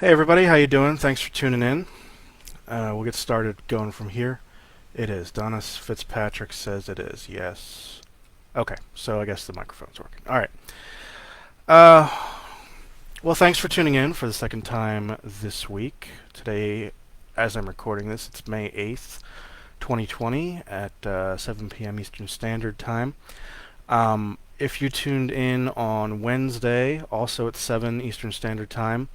Hey everybody, how you doing? Thanks for tuning in. We'll get started going from here. It is. Donna Fitzpatrick says it is. Yes. Okay, so I guess the microphone's working. All right. Uh, well, thanks for tuning in for the second time this week. Today, as I'm recording this, it's May 8th, 2020 at 7 p.m. Eastern Standard Time. If you tuned in on Wednesday, also at 7 Eastern Standard Time,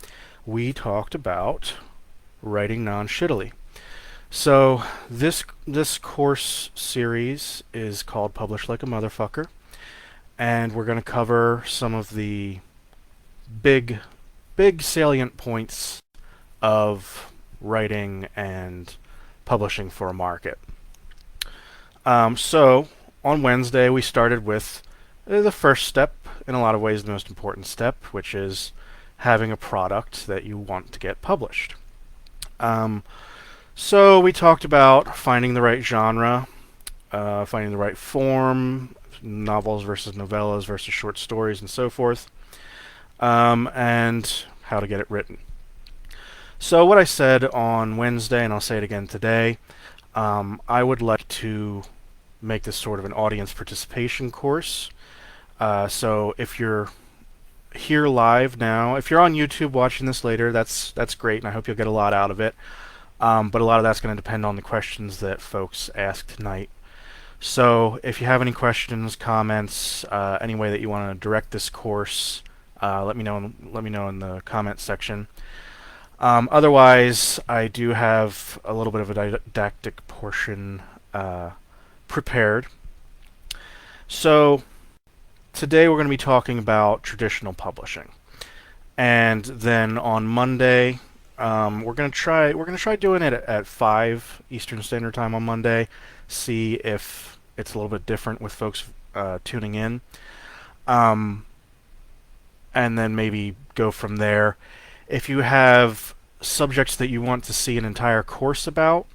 we talked about writing non-shittily. So this course series is called Publish Like a Motherfucker, and we're going to cover some of the big salient points of writing and publishing for a market. So on Wednesday we started with the first step, in a lot of ways the most important step, which is having a product that you want to get published. So we talked about finding the right genre, finding the right form, novels versus novellas versus short stories and so forth, and how to get it written. So what I said on Wednesday, and I'll say it again today, I would like to make this sort of an audience participation course. So if you're here live now, if you're on YouTube watching this later, that's great, and I hope you'll get a lot out of it. But a lot of that's going to depend on the questions that folks ask tonight. So if you have any questions, comments, any way that you want to direct this course, let me know in the comment section. Otherwise, I do have a little bit of a didactic portion prepared. So today we're going to be talking about traditional publishing, and then on Monday we're going to try doing it at 5 Eastern Standard Time on Monday. See if it's a little bit different with folks tuning in, and then maybe go from there. If you have subjects that you want to see an entire course about,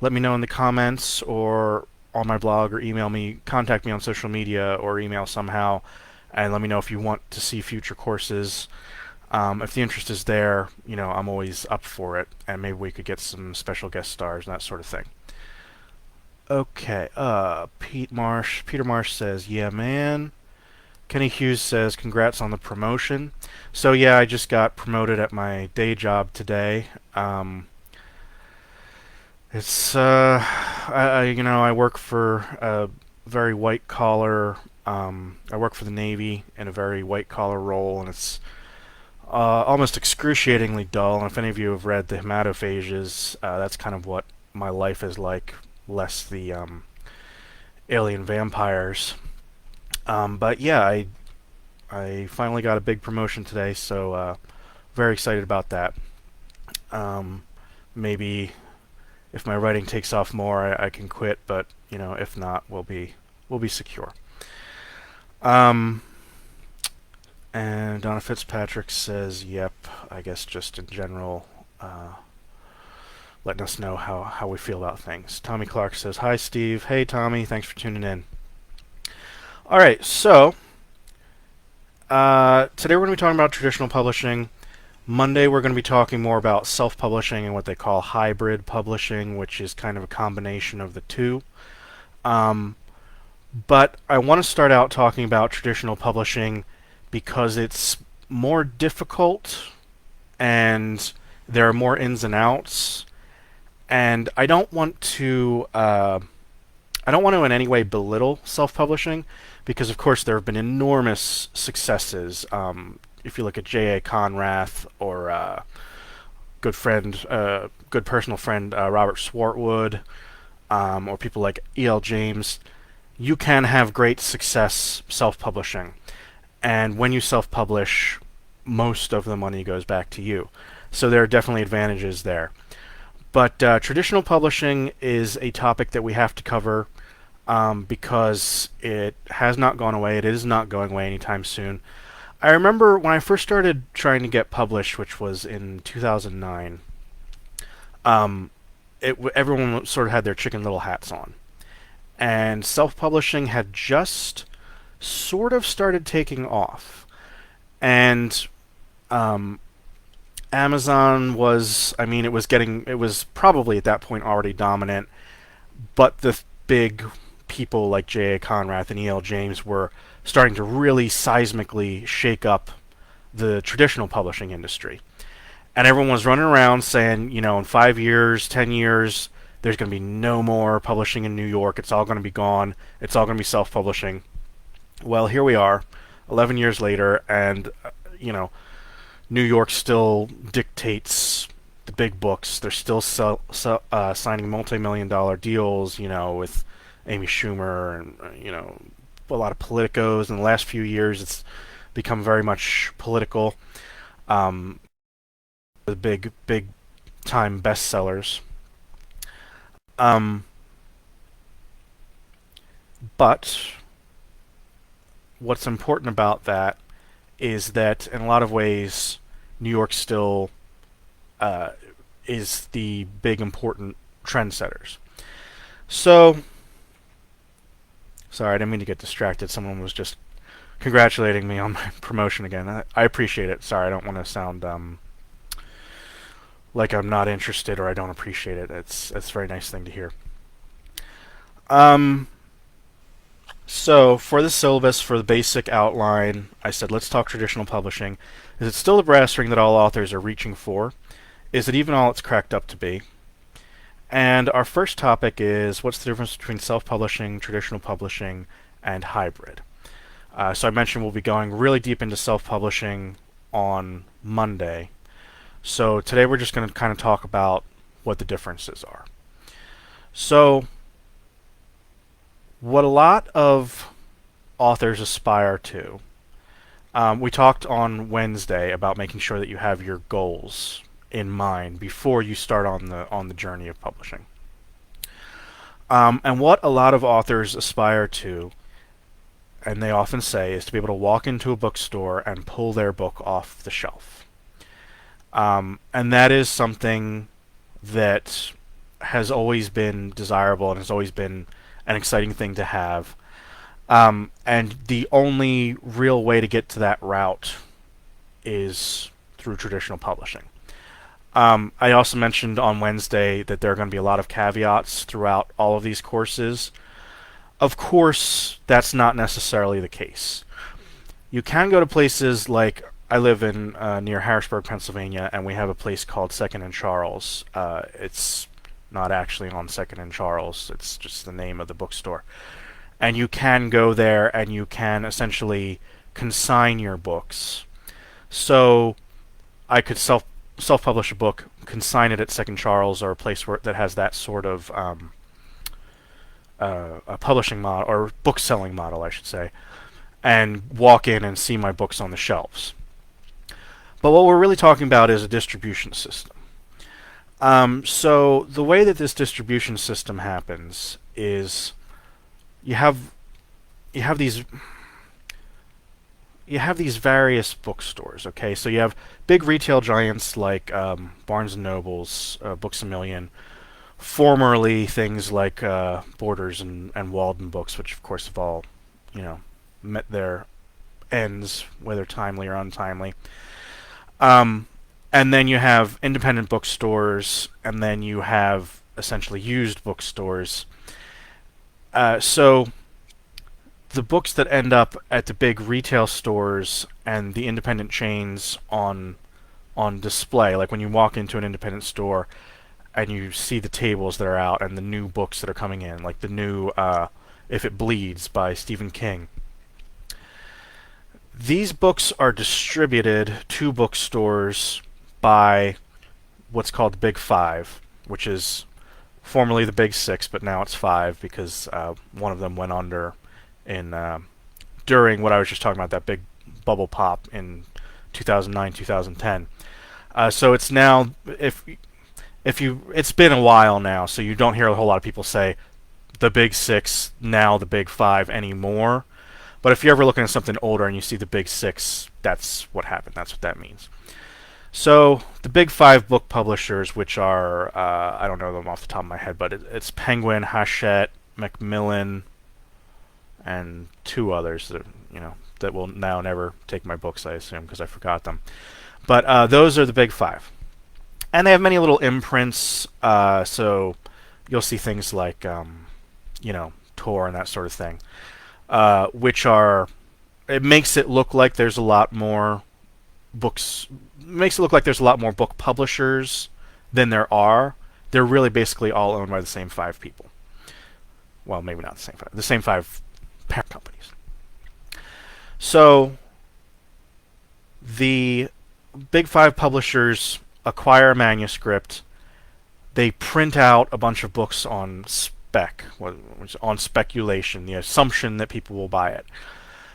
let me know in the comments or on my blog, or email me, contact me on social media or email somehow, and let me know if you want to see future courses. If the interest is there, I'm always up for it, and maybe we could get some special guest stars and that sort of thing. Okay, Peter Marsh says, yeah, man. Kenny Hughes says, congrats on the promotion. So yeah, I just got promoted at my day job today. It's I work for a very white collar. I work for the Navy in a very white collar role, and it's almost excruciatingly dull. And if any of you have read the Hematophages, that's kind of what my life is like, less the alien vampires. But yeah, I finally got a big promotion today, so very excited about that. Maybe if my writing takes off more, I can quit, but if not, we'll be secure. And Donna Fitzpatrick says, yep, I guess just in general, letting us know how we feel about things. Tommy Clark says, hi Steve. Hey Tommy, thanks for tuning in. Alright, so today we're going to be talking about traditional publishing. Monday we're going to be talking more about self-publishing and what they call hybrid publishing, which is kind of a combination of the two. But I want to start out talking about traditional publishing because it's more difficult and there are more ins and outs, and I don't want to in any way belittle self-publishing, because of course there have been enormous successes. If you look at J.A. Conrath or good personal friend Robert Swartwood, or people like E.L. James, you can have great success self-publishing. And when you self-publish, most of the money goes back to you. So there are definitely advantages there. But traditional publishing is a topic that we have to cover because it has not gone away. It is not going away anytime soon. I remember when I first started trying to get published, which was in 2009, everyone sort of had their Chicken Little hats on. And self-publishing had just sort of started taking off. And Amazon was, I mean, it was probably at that point already dominant, but the big people like J.A. Conrath and E.L. James were starting to really seismically shake up the traditional publishing industry. And everyone was running around saying, you know, in 5 years, 10 years, there's going to be no more publishing in New York. It's all going to be gone. It's all going to be self-publishing. Well, here we are, 11 years later, and, you know, New York still dictates the big books. They're still signing multi-million-dollar deals, you know, with Amy Schumer and, you know, a lot of politicos. In the last few years, it's become very much political. The big time bestsellers. But what's important about that is that in a lot of ways, New York still is the big important trendsetters. So, sorry, I didn't mean to get distracted. Someone was just congratulating me on my promotion again. I appreciate it. Sorry, I don't want to sound like I'm not interested or I don't appreciate it. It's a very nice thing to hear. So for the syllabus, for the basic outline, I said let's talk traditional publishing. Is it still the brass ring that all authors are reaching for? Is it even all it's cracked up to be? And our first topic is what's the difference between self-publishing, traditional publishing, and hybrid? So I mentioned we'll be going really deep into self-publishing on Monday. So today we're just going to kind of talk about what the differences are. So what a lot of authors aspire to, we talked on Wednesday about making sure that you have your goals in mind before you start on the journey of publishing. And what a lot of authors aspire to, and they often say, is to be able to walk into a bookstore and pull their book off the shelf. And that is something that has always been desirable and has always been an exciting thing to have. And the only real way to get to that route is through traditional publishing. I also mentioned on Wednesday that there are going to be a lot of caveats throughout all of these courses. Of course, that's not necessarily the case. You can go to places like, I live in near Harrisburg, Pennsylvania, and we have a place called Second and Charles. It's not actually on Second and Charles, it's just the name of the bookstore. And you can go there and you can essentially consign your books. So I could self-publish a book, consign it at Second Charles or a place that has that sort of a publishing model, or book-selling model, I should say, and walk in and see my books on the shelves. But what we're really talking about is a distribution system. So the way that this distribution system happens is you have these various bookstores. Okay, so you have big retail giants like Barnes and Nobles, Books a Million, formerly things like Borders and Walden Books, which of course have all, you know, met their ends, whether timely or untimely. And then you have independent bookstores, and then you have essentially used bookstores. So the books that end up at the big retail stores and the independent chains on display, like when you walk into an independent store and you see the tables that are out and the new books that are coming in, like the new If It Bleeds by Stephen King. These books are distributed to bookstores by what's called the Big Five, which is formerly the Big Six, but now it's five because one of them went under during what I was just talking about, that big bubble pop in 2009, 2010. So it's now, it's been a while now, so you don't hear a whole lot of people say the Big Six, now the Big Five anymore. But if you're ever looking at something older and you see the Big Six, that's what happened. That's what that means. So the Big Five book publishers, which are, I don't know them off the top of my head, but it's Penguin, Hachette, Macmillan, and two others that, you know, that will now never take my books, I assume, because I forgot them. But those are the big five. And they have many little imprints, so you'll see things like, Tor and that sort of thing, which are, it makes it look like there's a lot more books, makes it look like there's a lot more book publishers than there are. They're really basically all owned by the same five people. Well, maybe not the same five parent companies. So the big five publishers acquire a manuscript. They print out a bunch of books on spec, on speculation, the assumption that people will buy it.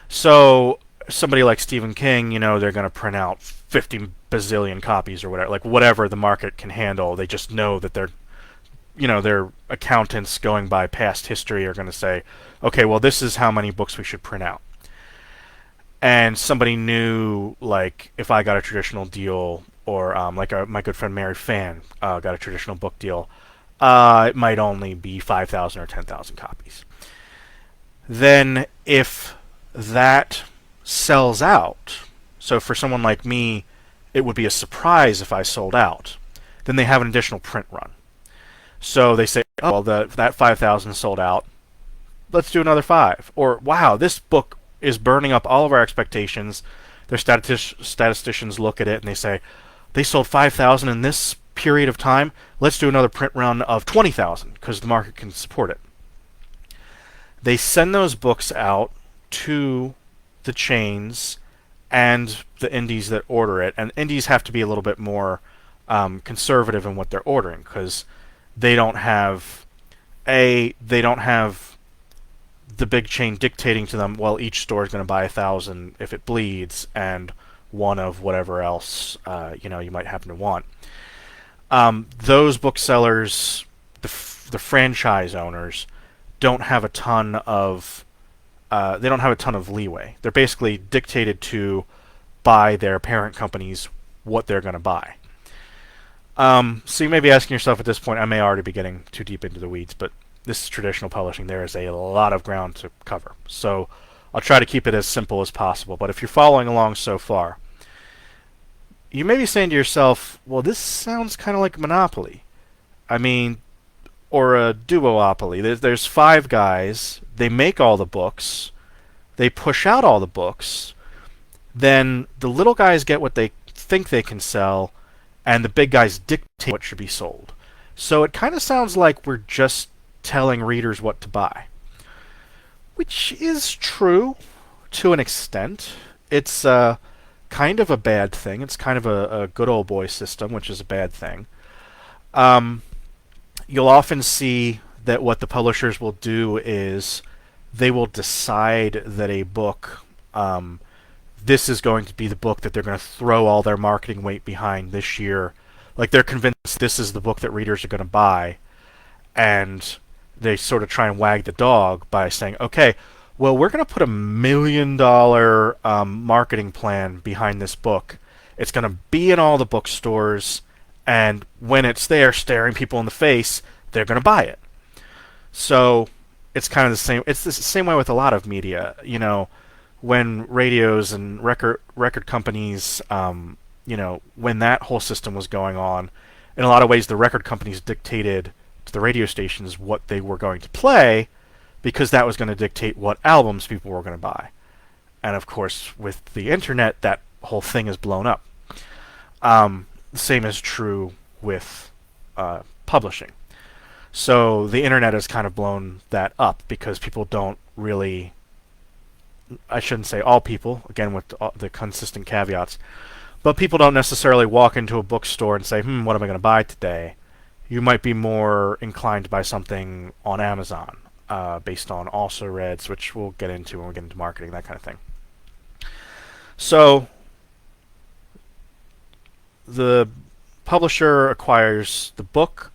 So somebody like Stephen King, they're going to print out 50 bazillion copies or whatever, like whatever the market can handle. They just know that their accountants going by past history are going to say, okay, well, this is how many books we should print out. And somebody knew, like, if I got a traditional deal, or my good friend Mary Fan got a traditional book deal, it might only be 5,000 or 10,000 copies. Then if that sells out, so for someone like me, it would be a surprise if I sold out, then they have an additional print run. So they say, oh, well, that 5,000 sold out, let's do another 5. Or, wow, this book is burning up all of our expectations. Their statisticians look at it and they say, they sold 5,000 in this period of time, let's do another print run of 20,000 because the market can support it. They send those books out to the chains and the indies that order it, and indies have to be a little bit more conservative in what they're ordering because they don't have the big chain dictating to them, well, each store is going to buy 1,000 if it bleeds, and one of whatever else you might happen to want. Those booksellers, the franchise owners, don't have a ton of leeway. They're basically dictated to by their parent companies what they're going to buy. So you may be asking yourself at this point, I may already be getting too deep into the weeds, but this is traditional publishing. There is a lot of ground to cover. So I'll try to keep it as simple as possible. But if you're following along so far, you may be saying to yourself, well, this sounds kind of like Monopoly. I mean, or a duopoly. There's 5 guys. They make all the books. They push out all the books. Then the little guys get what they think they can sell, and the big guys dictate what should be sold. So it kind of sounds like we're just telling readers what to buy, which is true to an extent. It's kind of a bad thing. It's kind of a good old boy system, which is a bad thing. You'll often see that what the publishers will do is they will decide that a book, this is going to be the book that they're going to throw all their marketing weight behind this year. Like, they're convinced this is the book that readers are going to buy, and they sort of try and wag the dog by saying, okay, well, we're going to put $1 million marketing plan behind this book. It's going to be in all the bookstores, and when it's there staring people in the face, they're going to buy it. So it's kind of the same. It's the same way with a lot of media. When radios and record companies, when that whole system was going on, in a lot of ways the record companies dictated to the radio stations what they were going to play, because that was going to dictate what albums people were going to buy. And of course, with the internet, that whole thing is blown up. The same is true with publishing. So the internet has kind of blown that up because people don't really, I shouldn't say all people, again with the consistent caveats, but people don't necessarily walk into a bookstore and say, what am I going to buy today? You might be more inclined to buy something on Amazon, based on also reads, which we'll get into when we get into marketing, that kind of thing. So the publisher acquires the book,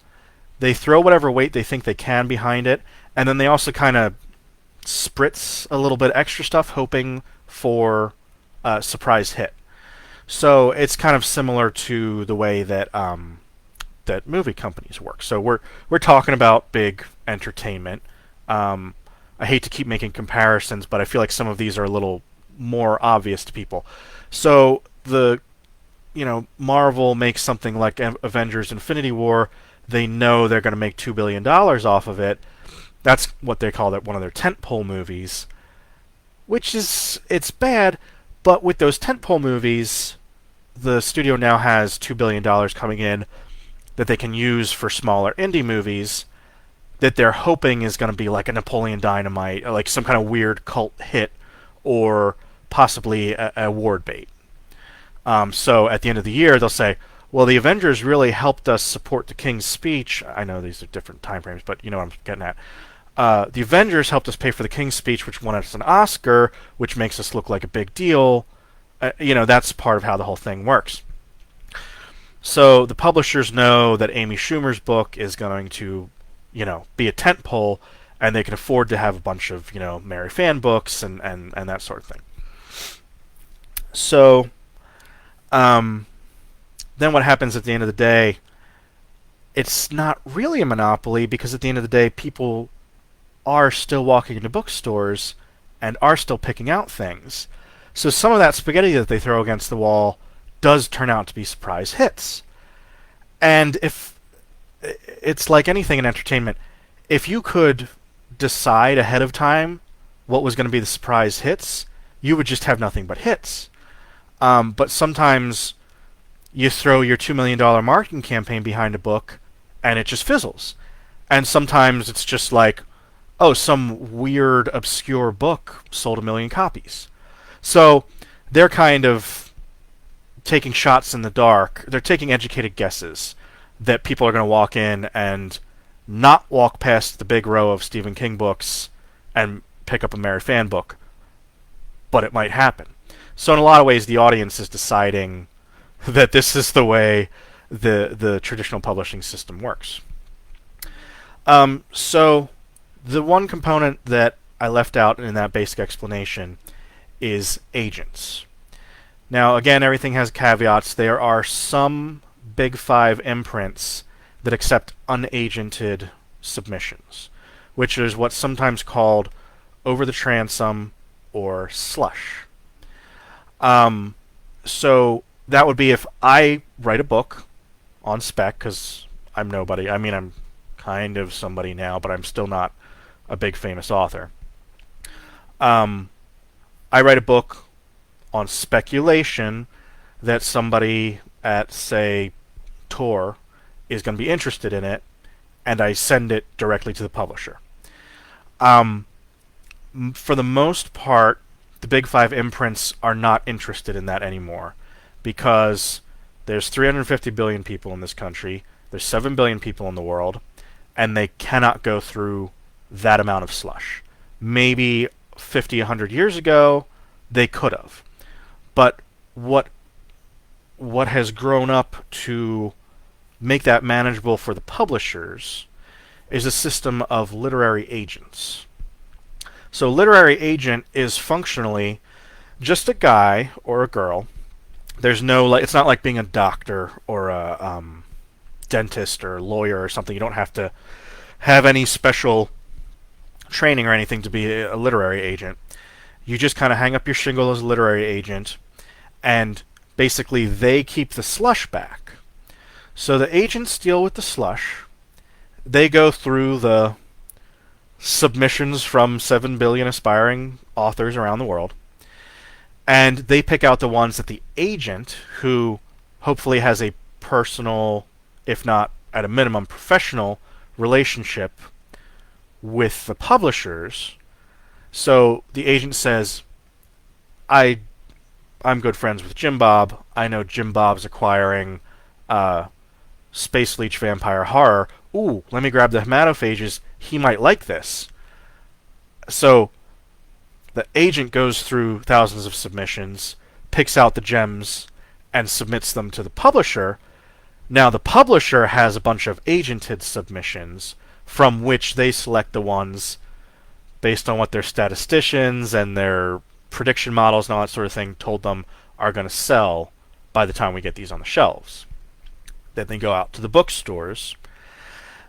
they throw whatever weight they think they can behind it, and then they also kind of spritz a little bit extra stuff, hoping for a surprise hit. So it's kind of similar to the way that that movie companies work. So we're talking about big entertainment. I hate to keep making comparisons, but I feel like some of these are a little more obvious to people. So the Marvel makes something like Avengers Infinity War, they know they're going to make $2 billion off of it. That's what they call one of their tentpole movies, it's bad, but with those tentpole movies, the studio now has $2 billion coming in that they can use for smaller indie movies that they're hoping is going to be like a Napoleon Dynamite, or like some kind of weird cult hit, or possibly a award bait. So at the end of the year, they'll say, well, the Avengers really helped us support the King's Speech. I know these are different time frames, but you know what I'm getting at. The Avengers helped us pay for the King's Speech, which won us an Oscar, which makes us look like a big deal. That's part of how the whole thing works. So the publishers know that Amy Schumer's book is going to, be a tentpole, and they can afford to have a bunch of, Mary fan books and that sort of thing. So, then what happens at the end of the day, it's not really a monopoly, because at the end of the day, people are still walking into bookstores and are still picking out things. So some of that spaghetti that they throw against the wall does turn out to be surprise hits. And if it's like anything in entertainment, if you could decide ahead of time what was going to be the surprise hits, you would just have nothing but hits. But sometimes you throw your $2 million marketing campaign behind a book and it just fizzles. And sometimes it's just like, oh, some weird, obscure book sold 1 million copies. So they're kind of taking shots in the dark. They're taking educated guesses that people are going to walk in and not walk past the big row of Stephen King books and pick up a Mary Fan book. But it might happen. So in a lot of ways, the audience is deciding that this is the way the traditional publishing system works. So the one component that I left out in that basic explanation is agents. Now, again, everything has caveats. There are some Big Five imprints that accept unagented submissions, which is what's sometimes called over the transom or slush. So that would be if I write a book on spec, because I'm nobody. I mean, I'm kind of somebody now, but I'm still not a big famous author. I write a book on speculation that somebody at, say, Tor is going to be interested in it, and I send it directly to the publisher. For the most part, the Big Five imprints are not interested in that anymore, because there's 350 billion people in this country, there's 7 billion people in the world, and they cannot go through that amount of slush. Maybe 50, 100 years ago, they could have. But what has grown up to make that manageable for the publishers is a system of literary agents. So literary agent is functionally just a guy or a girl. There's no, it's not like being a doctor or a dentist or lawyer or something. You don't have to have any special training or anything to be a literary agent. You just kind of hang up your shingle as a literary agent, and basically they keep the slush back. So the agents deal with the slush. They go through the submissions from 7 billion aspiring authors around the world, and they pick out the ones that the agent, who hopefully has a personal, if not at a minimum professional, relationship with the publishers. So the agent says, I'm good friends with Jim Bob. I know Jim Bob's acquiring Space Leech Vampire Horror. Ooh, let me grab the hematophages. He might like this. So the agent goes through thousands of submissions, picks out the gems, and submits them to the publisher. Now the publisher has a bunch of agented submissions from which they select the ones based on what their statisticians and their prediction models and all that sort of thing told them are going to sell by the time we get these on the shelves. Then they go out to the bookstores.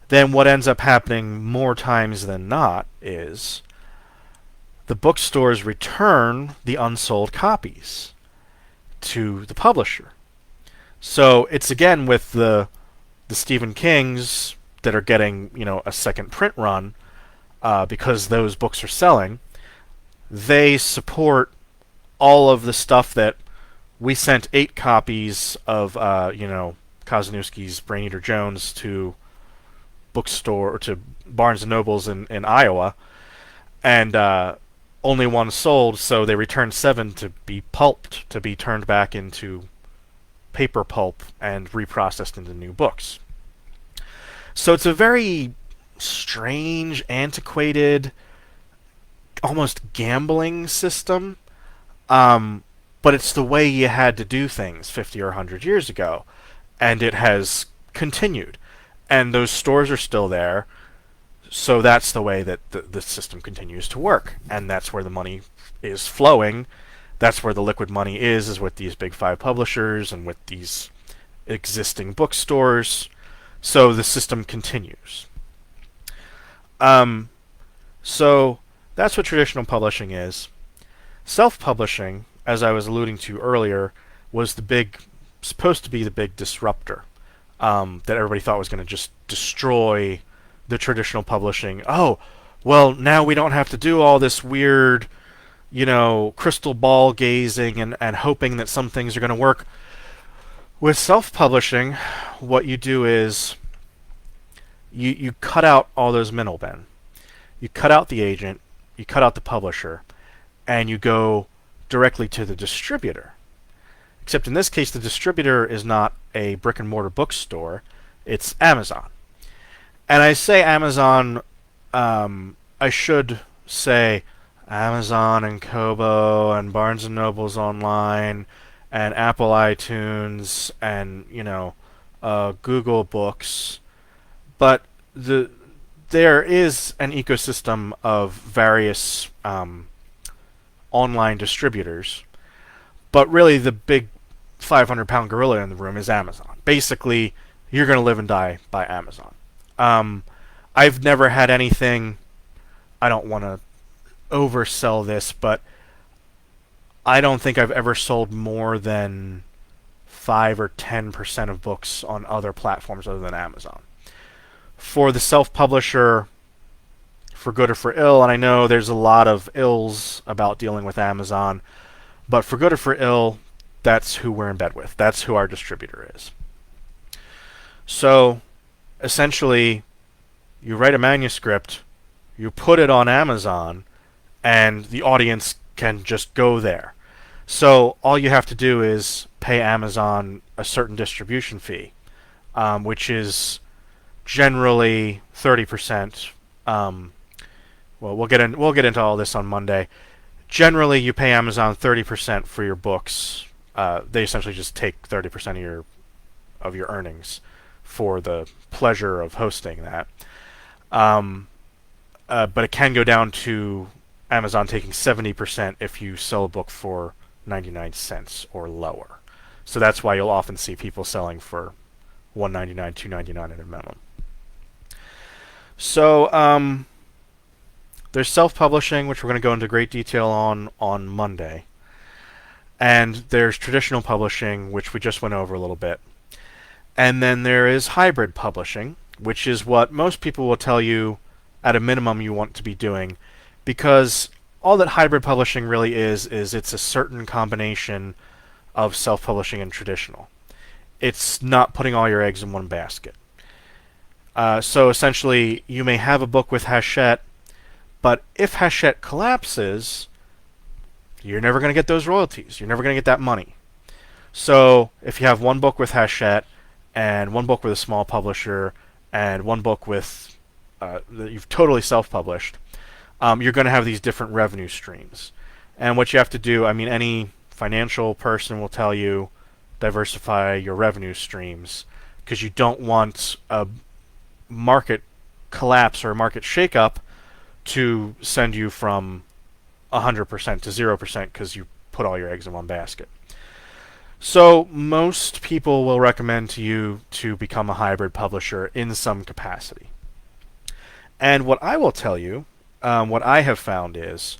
Then what ends up happening more times than not is the bookstores return the unsold copies to the publisher. So it's again with the Stephen Kings that are getting a second print run because those books are selling. They support all of the stuff that we sent 8 copies of Kozeniewski's Brain Eater Jones to bookstore or to Barnes and Nobles in Iowa, and only one sold, so they returned 7 to be pulped, to be turned back into paper pulp and reprocessed into new books. So it's a very strange, antiquated, almost gambling system, but it's the way you had to do things 50 or 100 years ago, and it has continued. And those stores are still there, so that's the way that the system continues to work, and that's where the money is flowing. That's where the liquid money is with these big 5 publishers and with these existing bookstores. So the system continues. So that's what traditional publishing is. Self-publishing, as I was alluding to earlier, was supposed to be the big disruptor that everybody thought was going to just destroy the traditional publishing. Oh, well, now we don't have to do all this weird, crystal ball gazing and hoping that some things are going to work. With self-publishing, what you do is you cut out all those middlemen. You cut out the agent, you cut out the publisher, and you go directly to the distributor. Except in this case, the distributor is not a brick-and-mortar bookstore, it's Amazon. And I say Amazon, I should say Amazon and Kobo and Barnes & Noble's online and Apple iTunes and, Google Books. But there is an ecosystem of various online distributors. But really the big 500-pound gorilla in the room is Amazon. Basically, you're going to live and die by Amazon. I've never had anything, I don't want to oversell this, but I don't think I've ever sold more than 5 or 10% of books on other platforms other than Amazon. For the self-publisher, for good or for ill, and I know there's a lot of ills about dealing with Amazon, but for good or for ill, that's who we're in bed with. That's who our distributor is. So, essentially, you write a manuscript, you put it on Amazon, and the audience can just go there. So all you have to do is pay Amazon a certain distribution fee, which is generally 30%. Well, we'll get into all this on Monday. Generally, you pay Amazon 30% for your books. They essentially just take 30% of your earnings for the pleasure of hosting that. But it can go down to Amazon taking 70% if you sell a book for 99 cents or lower. So that's why you'll often see people selling for $1.99, $2.99 at a minimum. So there's self-publishing, which we're going to go into great detail on Monday. And there's traditional publishing, which we just went over a little bit. And then there is hybrid publishing, which is what most people will tell you at a minimum you want to be doing, because all that hybrid publishing really is it's a certain combination of self-publishing and traditional. It's not putting all your eggs in one basket. So essentially, you may have a book with Hachette, but if Hachette collapses, you're never going to get those royalties. You're never going to get that money. So if you have one book with Hachette, and one book with a small publisher, and one book with that you've totally self-published, you're going to have these different revenue streams. And what you have to do, any financial person will tell you, diversify your revenue streams, because you don't want a market collapse or a market shakeup to send you from 100% to 0% because you put all your eggs in one basket. So most people will recommend to you to become a hybrid publisher in some capacity. And what I will tell you, what I have found is,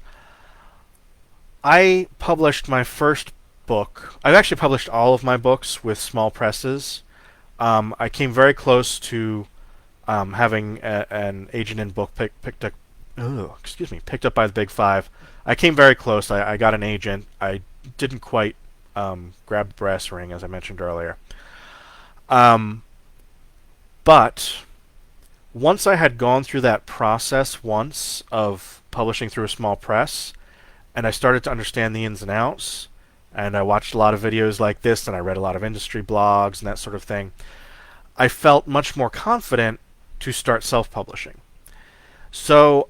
I published my first book, I've actually published all of my books with small presses. I came very close to having an agent in book picked up. Picked up by the Big Five. I came very close. I got an agent. I didn't quite grab the brass ring, as I mentioned earlier. But once I had gone through that process once of publishing through a small press, and I started to understand the ins and outs, and I watched a lot of videos like this, and I read a lot of industry blogs and that sort of thing, I felt much more confident to start self-publishing. So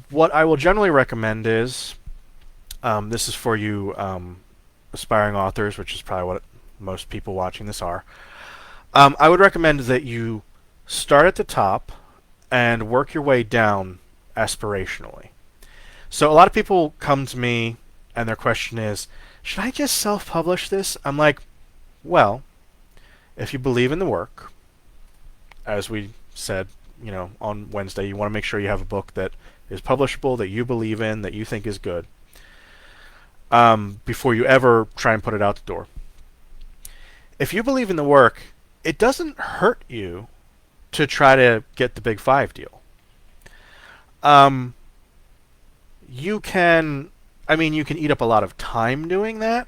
what I will generally recommend is, this is for you aspiring authors, which is probably what most people watching this are. I would recommend that you start at the top and work your way down aspirationally. So a lot of people come to me and their question is, should I just self-publish this? I'm like, well, if you believe in the work, as we said, on Wednesday, you want to make sure you have a book that is publishable, that you believe in, that you think is good, before you ever try and put it out the door. If you believe in the work, it doesn't hurt you to try to get the Big Five deal. You can eat up a lot of time doing that,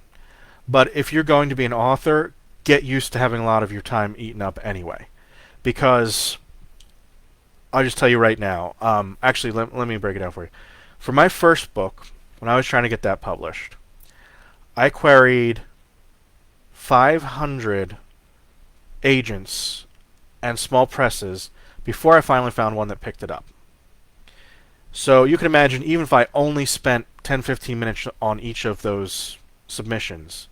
but if you're going to be an author, get used to having a lot of your time eaten up anyway. Because I'll just tell you right now, actually, let me break it down for you. For my first book, when I was trying to get that published, I queried 500 agents and small presses before I finally found one that picked it up. So you can imagine, even if I only spent 10-15 minutes on each of those submissions,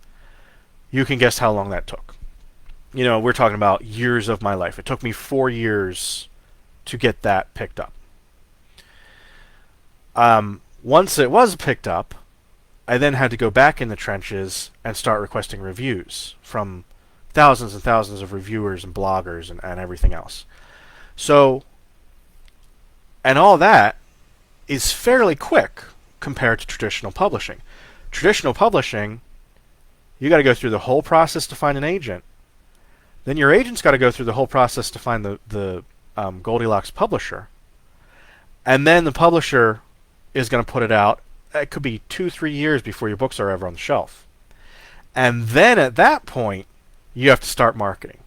you can guess how long that took. We're talking about years of my life. It took me 4 years to get that picked up. Once it was picked up, I then had to go back in the trenches and start requesting reviews from thousands and thousands of reviewers and bloggers and everything else. So, and all that is fairly quick compared to traditional publishing. Traditional publishing, you got to go through the whole process to find an agent. Then your agent's got to go through the whole process to find the Goldilocks publisher. And then the publisher is going to put it out. It could be 2-3 years before your books are ever on the shelf. And then at that point, you have to start marketing.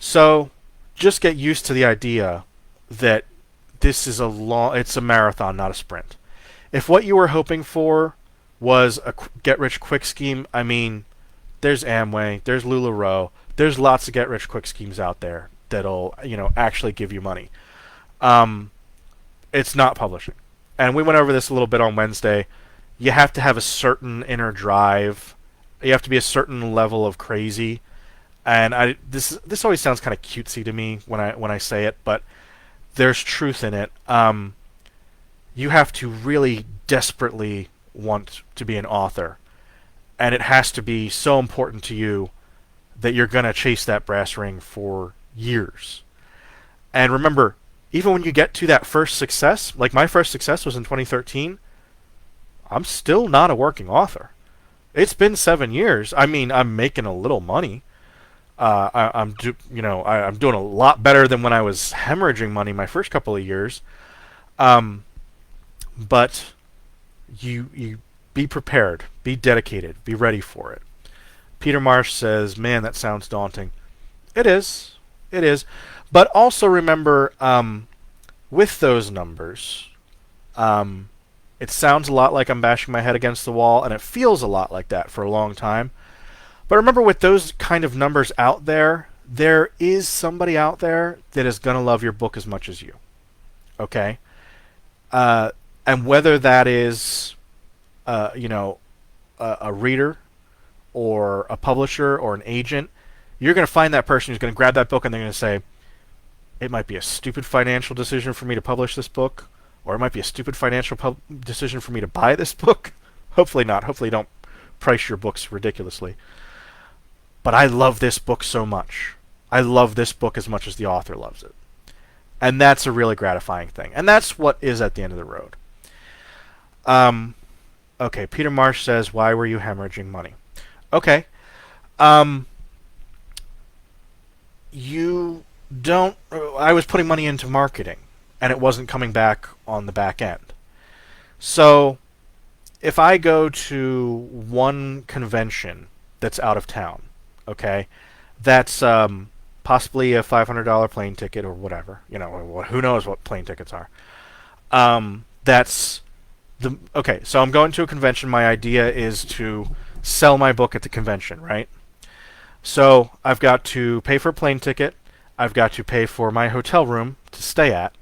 So just get used to the idea that this is it's a marathon, not a sprint. If what you were hoping for was a get-rich-quick scheme, there's Amway, there's LuLaRoe, there's lots of get-rich-quick schemes out there that'll, actually give you money. It's not publishing. And we went over this a little bit on Wednesday. You have to have a certain inner drive. You have to be a certain level of crazy. And this always sounds kind of cutesy to me when I say it, but there's truth in it. You have to really desperately want to be an author, and it has to be so important to you that you're going to chase that brass ring for years. And remember, even when you get to that first success, like my first success was in 2013, I'm still not a working author. It's been 7 years. I'm making a little money. I'm doing a lot better than when I was hemorrhaging money my first couple of years. But you be prepared, be dedicated, be ready for it. Peter Marsh says, "Man, that sounds daunting." It is. But also remember, with those numbers, it sounds a lot like I'm bashing my head against the wall, and it feels a lot like that for a long time. But remember, with those kind of numbers out there, there is somebody out there that is going to love your book as much as you. Okay? And whether that is, a reader or a publisher or an agent, you're going to find that person who's going to grab that book and they're going to say, it might be a stupid financial decision for me to publish this book, or it might be a stupid financial decision for me to buy this book. Hopefully not. Hopefully you don't price your books ridiculously. But I love this book so much. I love this book as much as the author loves it. And that's a really gratifying thing. And that's what is at the end of the road. Okay, Peter Marsh says, why were you hemorrhaging money? Okay. Um, you don't. I was putting money into marketing, and it wasn't coming back on the back end. So, if I go to one convention that's out of town, okay, that's possibly a $500 plane ticket or whatever. Who knows what plane tickets are. That's okay. So I'm going to a convention. My idea is to sell my book at the convention, right? So I've got to pay for a plane ticket. I've got to pay for my hotel room to stay at.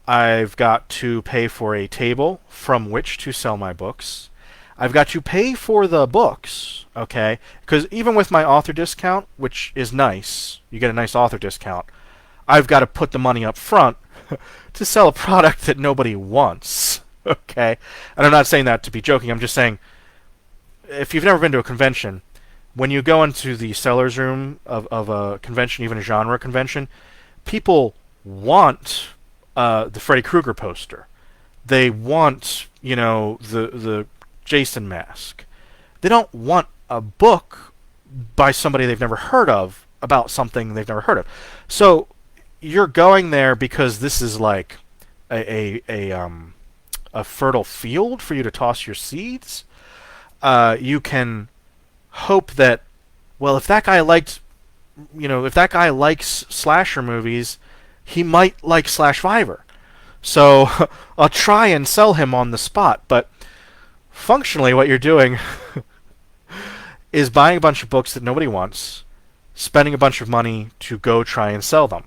I've got to pay for a table from which to sell my books. I've got to pay for the books, okay? Because even with my author discount, which is nice, you get a nice author discount, I've got to put the money up front to sell a product that nobody wants, okay? And I'm not saying that to be joking. I'm just saying, if you've never been to a convention, when you go into the seller's room of a convention, even a genre convention, people want the Freddy Krueger poster. They want, the Jason mask. They don't want a book by somebody they've never heard of about something they've never heard of. So you're going there because this is like a fertile field for you to toss your seeds. You can hope that, well, if that guy likes slasher movies, he might like Slash-Fiver. So I'll try and sell him on the spot. But functionally, what you're doing is buying a bunch of books that nobody wants, spending a bunch of money to go try and sell them.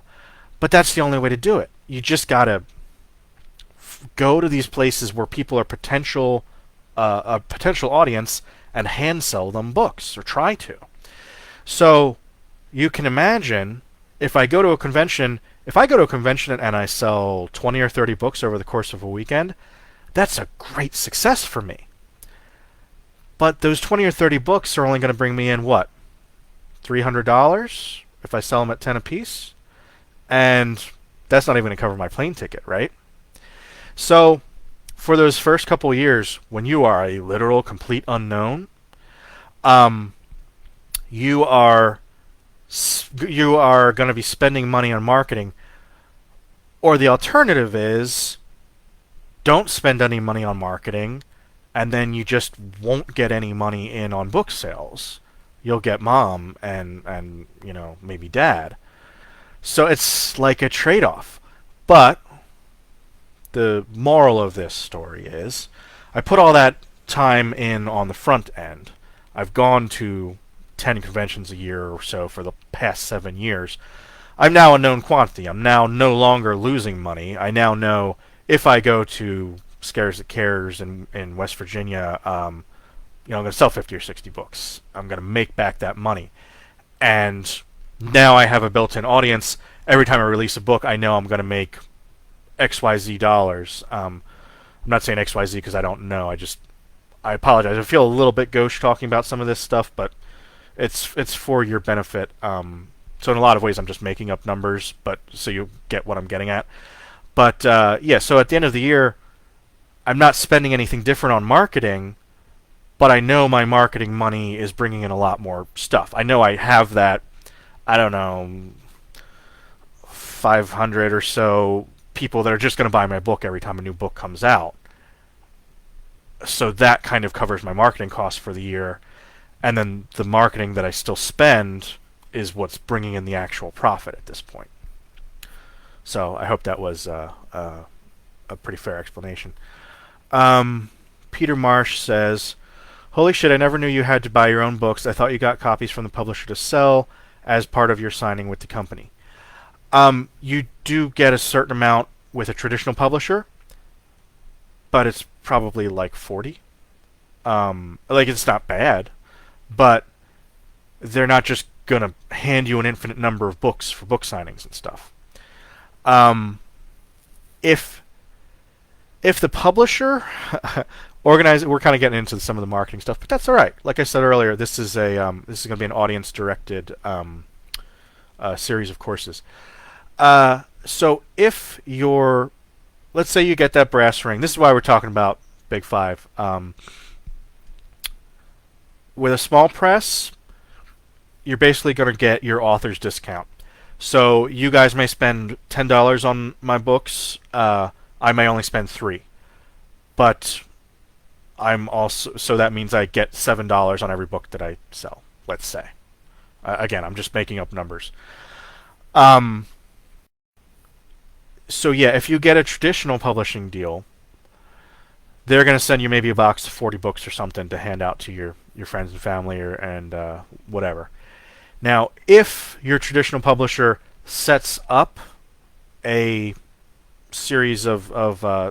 But that's the only way to do it. You just gotta go to these places where people are a potential audience and hand sell them books, or try to. So you can imagine if I go to a convention and I sell 20 or 30 books over the course of a weekend, that's a great success for me. But those 20 or 30 books are only going to bring me in what? $300 if I sell them at 10 apiece? And that's not even going to cover my plane ticket, right? So for those first couple of years, when you are a literal complete unknown, you are going to be spending money on marketing. Or the alternative is, don't spend any money on marketing, and then you just won't get any money in on book sales. You'll get mom and maybe dad. So it's like a trade-off. But the moral of this story is, I put all that time in on the front end. I've gone to 10 conventions a year or so for the past 7 years. I'm now a known quantity. I'm now no longer losing money. I now know if I go to Scares That Cares in West Virginia, I'm going to sell 50 or 60 books. I'm going to make back that money. And now I have a built-in audience. Every time I release a book, I know I'm going to make XYZ dollars. I'm not saying XYZ because I don't know. I apologize. I feel a little bit gauche talking about some of this stuff, but it's for your benefit. So in a lot of ways, I'm just making up numbers, but so you get what I'm getting at. But yeah, so at the end of the year, I'm not spending anything different on marketing, but I know my marketing money is bringing in a lot more stuff. I know I have that, I don't know, 500 or so people that are just going to buy my book every time a new book comes out. So that kind of covers my marketing costs for the year. And then the marketing that I still spend is what's bringing in the actual profit at this point. So I hope that was a pretty fair explanation. Peter Marsh says, holy shit, I never knew you had to buy your own books. I thought you got copies from the publisher to sell as part of your signing with the company. You do get a certain amount with a traditional publisher, but it's probably like 40. It's not bad, but they're not just going to hand you an infinite number of books for book signings and stuff. If the publisher organizes, we're kind of getting into some of the marketing stuff, but that's all right. Like I said earlier, this is going to be an audience-directed series of courses. So if let's say you get that brass ring. This is why we're talking about Big Five. with a small press, you're basically going to get your author's discount. So you guys may spend $10 on my books. I may only spend $3, but I'm also so that means I get $7 on every book that I sell. Let's say. Again, I'm just making up numbers. Um, so yeah, if you get a traditional publishing deal, they're going to send you maybe a box of 40 books or something to hand out to your friends and family and whatever. Now, if your traditional publisher sets up a series of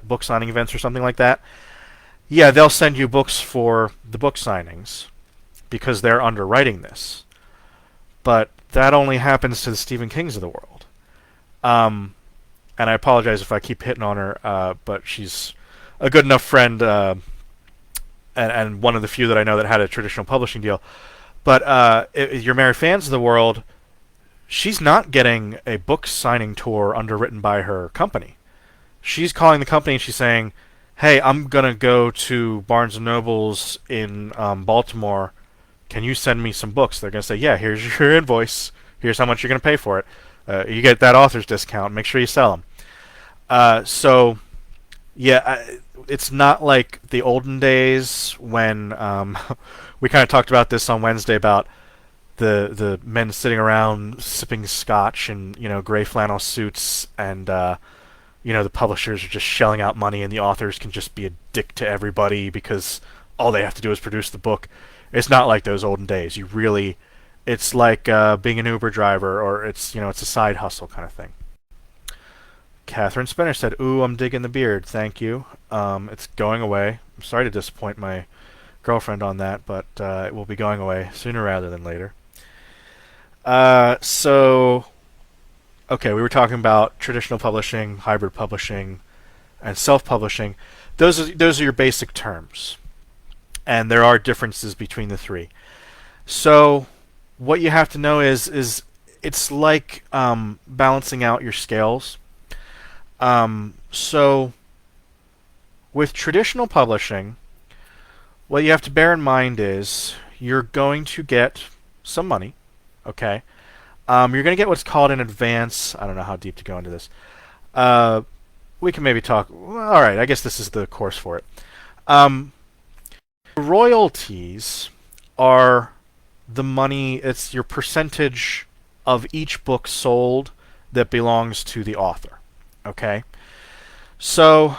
book signing events or something like that, yeah, they'll send you books for the book signings because they're underwriting this. But that only happens to the Stephen Kings of the world. And I apologize if I keep hitting on her, but she's a good enough friend and one of the few that I know that had a traditional publishing deal. But if you're Mary Fans of the world, she's not getting a book signing tour underwritten by her company. She's calling the company and she's saying, hey, I'm going to go to Barnes & Noble's in Baltimore. Can you send me some books? They're going to say, yeah, here's your invoice. Here's how much you're going to pay for it. You get that author's discount. Make sure you sell them. So, yeah, it's not like the olden days when we kind of talked about this on Wednesday about the men sitting around sipping scotch and gray flannel suits and the publishers are just shelling out money and the authors can just be a dick to everybody because all they have to do is produce the book. It's not like those olden days. It's like being an Uber driver, or it's a side hustle kind of thing. Catherine Spinner said, "Ooh, I'm digging the beard. Thank you. It's going away. I'm sorry to disappoint my girlfriend on that, but it will be going away sooner rather than later." Okay, we were talking about traditional publishing, hybrid publishing, and self-publishing. Those are your basic terms, and there are differences between the three. So what you have to know is it's like balancing out your scales. So with traditional publishing, what you have to bear in mind is you're going to get some money, okay? You're going to get what's called an advance. I don't know how deep to go into this. We can maybe talk. All right, I guess this is the course for it. Royalties are the money, it's your percentage of each book sold that belongs to the author. Okay? So,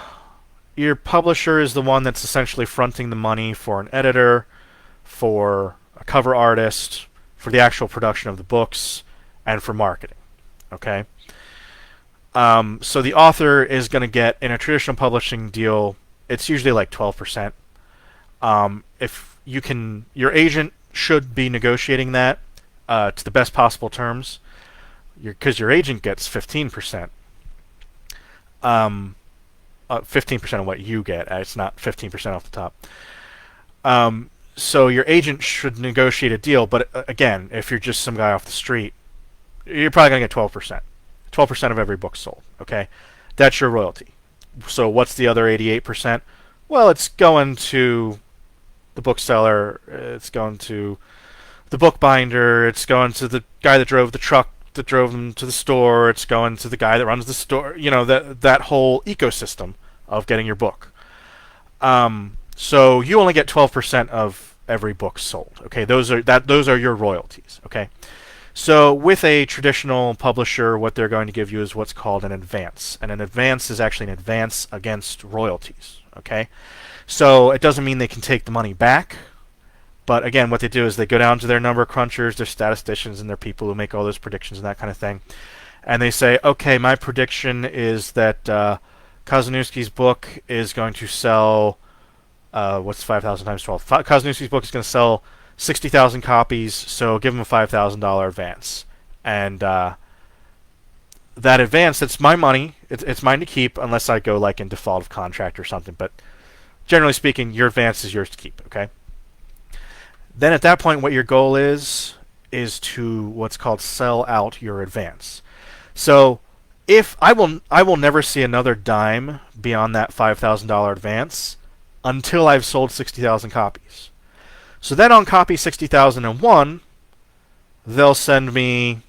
your publisher is the one that's essentially fronting the money for an editor, for a cover artist, for the actual production of the books, and for marketing. Okay? So the author is going to get, in a traditional publishing deal, it's usually like 12%. If you can, your agent should be negotiating that to the best possible terms, because your agent gets 15%. 15% of what you get. It's not 15% off the top. So your agent should negotiate a deal, but again, if you're just some guy off the street, you're probably going to get 12%. 12% of every book sold. Okay, that's your royalty. So what's the other 88%? Well, it's going to the bookseller. It's going to the bookbinder. It's going to the guy that drove the truck that drove them to the store. It's going to the guy that runs the store. That whole ecosystem of getting your book. So you only get 12% of every book sold. Okay, those are your royalties. Okay. So with a traditional publisher, what they're going to give you is what's called an advance. And an advance is actually an advance against royalties. Okay? So it doesn't mean they can take the money back. But again, what they do is they go down to their number crunchers, their statisticians, and their people who make all those predictions and that kind of thing. And they say, okay, my prediction is that Kozeniewski's book is going to sell, what's 5,000 times 12? Kozeniewski's book is going to sell 60,000 copies, so give him a $5,000 advance. And that advance, that's my money. It's mine to keep unless I go like in default of contract or something. But generally speaking, your advance is yours to keep, okay? Then at that point, what your goal is to what's called sell out your advance. So if I will never see another dime beyond that $5,000 advance until I've sold 60,000 copies. So then on copy 60,001, they'll send me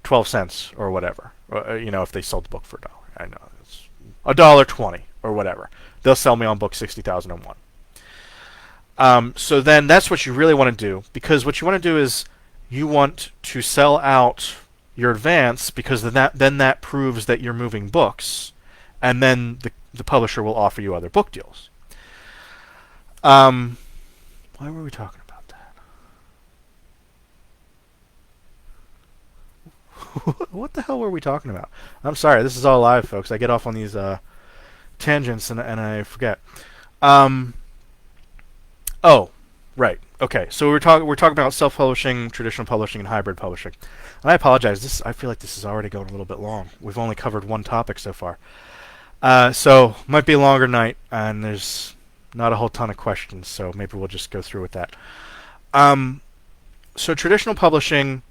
12 cents or whatever. If they sold the book for $1. I know it's $1.20 or whatever. They'll sell me on book 60,001. So then that's what you really want to do, because what you want to do is you want to sell out your advance, because then that proves that you're moving books, and then the publisher will offer you other book deals. Why were we talking about that? What the hell were we talking about? I'm sorry, this is all live, folks. I get off on these tangents and I forget. Oh, right. Okay. So we're talking about self-publishing, traditional publishing, and hybrid publishing. And I apologize. I feel like this is already going a little bit long. We've only covered one topic so far. So might be a longer night, and there's not a whole ton of questions. So maybe we'll just go through with that. So traditional publishing,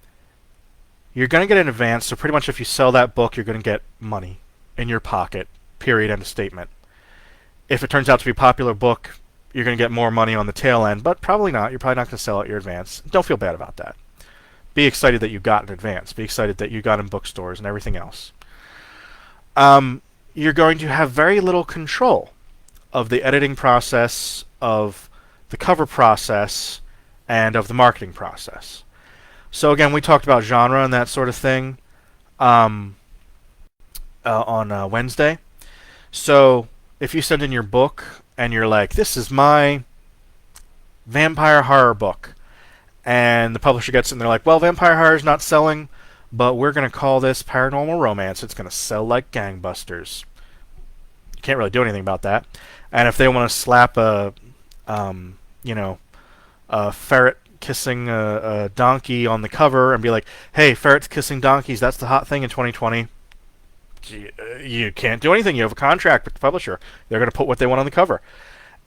you're going to get an advance. So pretty much if you sell that book, you're going to get money in your pocket. Period. End of statement. If it turns out to be a popular book, you're going to get more money on the tail end, but probably not. You're probably not going to sell out your advance. Don't feel bad about that. Be excited that you got an advance. Be excited that you got in bookstores and everything else. You're going to have very little control of the editing process, of the cover process, and of the marketing process. So again, we talked about genre and that sort of thing on Wednesday. So if you send in your book and you're like, this is my vampire horror book, and the publisher gets it and they're like, well, vampire horror is not selling, but we're going to call this paranormal romance. It's going to sell like gangbusters. You can't really do anything about that. And if they want to slap a ferret kissing a donkey on the cover and be like, hey, ferrets kissing donkeys, that's the hot thing in 2020. You can't do anything. You have a contract with the publisher. They're going to put what they want on the cover.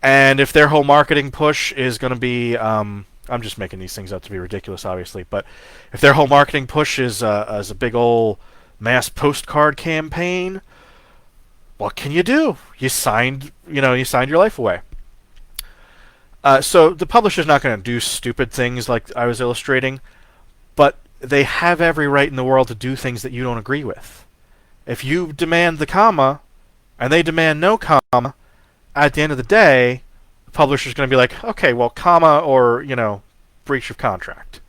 And if their whole marketing push is going to be, I'm just making these things up to be ridiculous, obviously, but if their whole marketing push is as a big old mass postcard campaign, what can you do? You signed your life away. So the publisher's not going to do stupid things like I was illustrating, but they have every right in the world to do things that you don't agree with. If you demand the comma, and they demand no comma, at the end of the day, the publisher's going to be like, okay, well, comma or, breach of contract.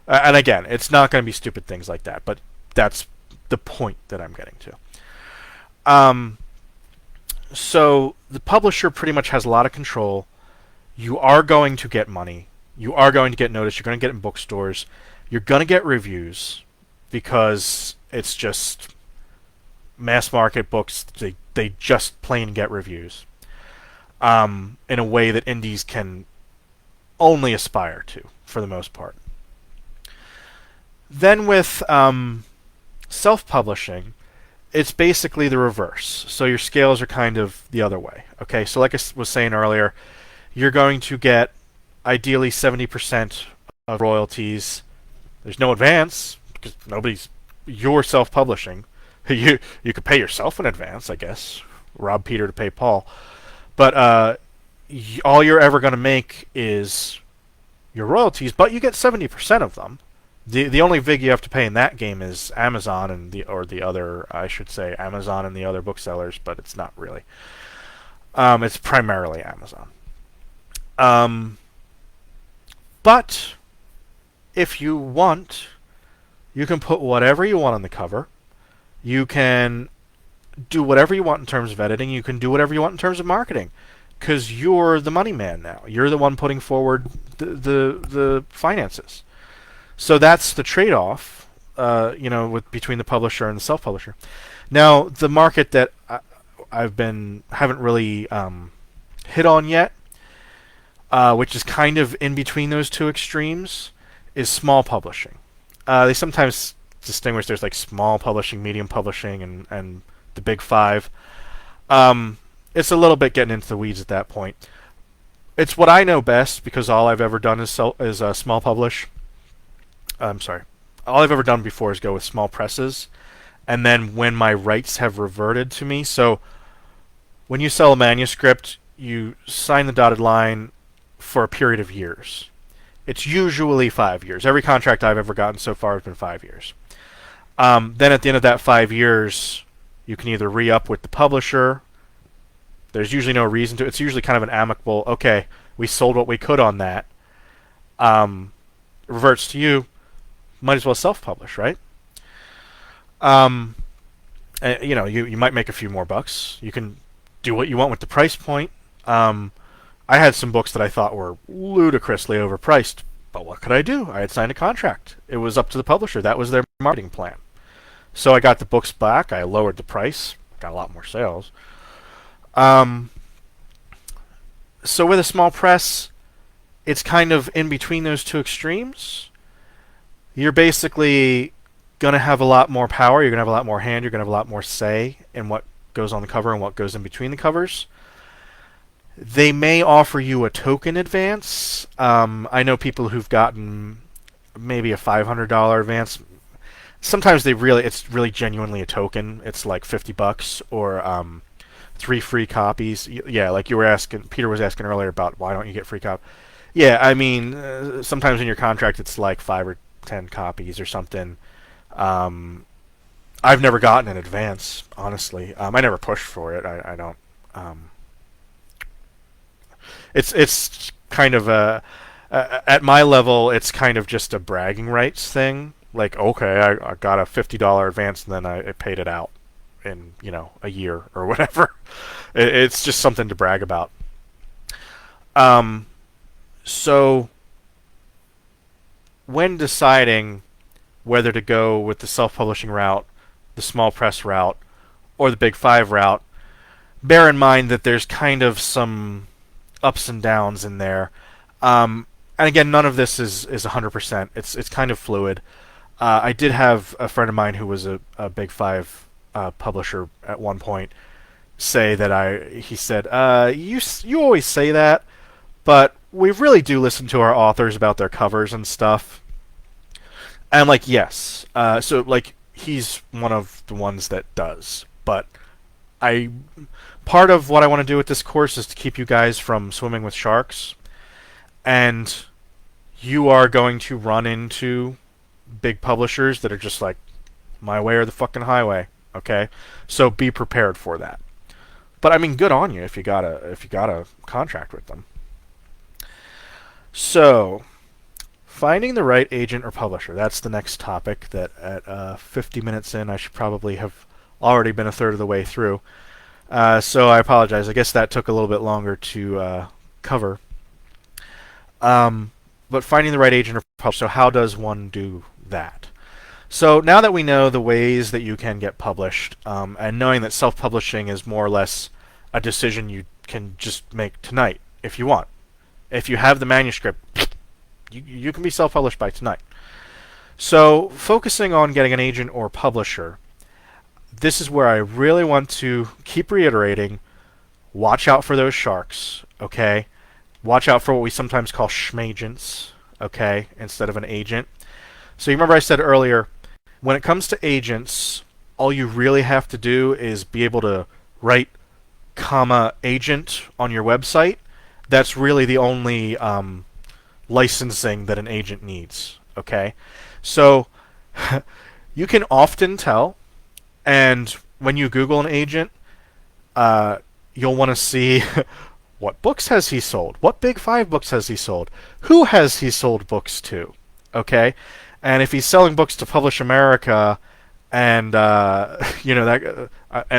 And again, it's not going to be stupid things like that, but that's the point that I'm getting to. So the publisher pretty much has a lot of control. You are going to get money. You are going to get noticed. You're going to get in bookstores. You're going to get reviews, because it's just mass market books. They just plain get reviews in a way that indies can only aspire to, for the most part. Then with self-publishing, it's basically the reverse. So your scales are kind of the other way. Okay, so like I was saying earlier, you're going to get ideally 70% of royalties. There's no advance, because you're self-publishing. You could pay yourself in advance, I guess. Rob Peter to pay Paul. But all you're ever going to make is your royalties, but you get 70% of them. The only vig you have to pay in that game is Amazon and Amazon and the other booksellers, but it's not really. It's primarily Amazon. But if you want, you can put whatever you want on the cover. You can do whatever you want in terms of editing. You can do whatever you want in terms of marketing, because you're the money man now. You're the one putting forward the finances. So that's the trade-off, between the publisher and the self-publisher. Now, the market that haven't really hit on yet, which is kind of in between those two extremes, is small publishing. They sometimes distinguish, there's like small publishing, medium publishing, and the big five. It's a little bit getting into the weeds at that point. It's what I know best, because all I've ever done is small publish. I'm sorry. All I've ever done before is go with small presses, and then when my rights have reverted to me. So when you sell a manuscript, you sign the dotted line for a period of years. It's usually 5 years. Every contract I've ever gotten so far has been 5 years. Then at the end of that 5 years, you can either re-up with the publisher. There's usually no reason to. It's usually kind of an amicable, okay, we sold what we could on that. Reverts to you. Might as well self-publish, right? You might make a few more bucks. You can do what you want with the price point. I had some books that I thought were ludicrously overpriced, but what could I do? I had signed a contract. It was up to the publisher. That was their marketing plan. So I got the books back. I lowered the price. Got a lot more sales. So with a small press, it's kind of in between those two extremes. You're basically going to have a lot more power. You're going to have a lot more hand. You're going to have a lot more say in what goes on the cover and what goes in between the covers. They may offer you a token advance. I know people who've gotten maybe a $500 advance. Sometimes it's really genuinely a token. It's like $50 or 3 free copies. Yeah, like you were asking, Peter was asking earlier about why don't you get free copies. Yeah, I mean, sometimes in your contract it's like 5 or 10 copies or something. I've never gotten an advance, honestly. I never pushed for it. I don't. It's kind of at my level, it's kind of just a bragging rights thing. Like, okay, I got a $50 advance and then I paid it out in a year or whatever. It's just something to brag about. So when deciding whether to go with the self-publishing route, the small press route, or the Big Five route, bear in mind that there's kind of some ups and downs in there. And again, none of this is 100%. It's kind of fluid. I did have a friend of mine who was a Big Five publisher at one point say that he said, you always say that, but we really do listen to our authors about their covers and stuff. And I'm like, yes. So like he's one of the ones that does. But part of what I want to do with this course is to keep you guys from swimming with sharks. And you are going to run into big publishers that are just like, my way or the fucking highway. Okay? So be prepared for that. But I mean, good on you if you got a contract with them. So, finding the right agent or publisher. That's the next topic that at 50 minutes in I should probably have already been a third of the way through. So I apologize. I guess that took a little bit longer to cover. But finding the right agent or publisher. So how does one do that? So now that we know the ways that you can get published, and knowing that self-publishing is more or less a decision you can just make tonight if you want. If you have the manuscript, you can be self-published by tonight. So focusing on getting an agent or publisher, this is where I really want to keep reiterating, watch out for those sharks, okay? Watch out for what we sometimes call schmagents, okay, instead of an agent. So you remember I said earlier, when it comes to agents, all you really have to do is be able to write agent on your website. That's really the only licensing that an agent needs, okay? So you can often tell, and when you Google an agent, you'll want to see what books has he sold? What Big Five books has he sold? Who has he sold books to? Okay? And if he's selling books to Publish America, and and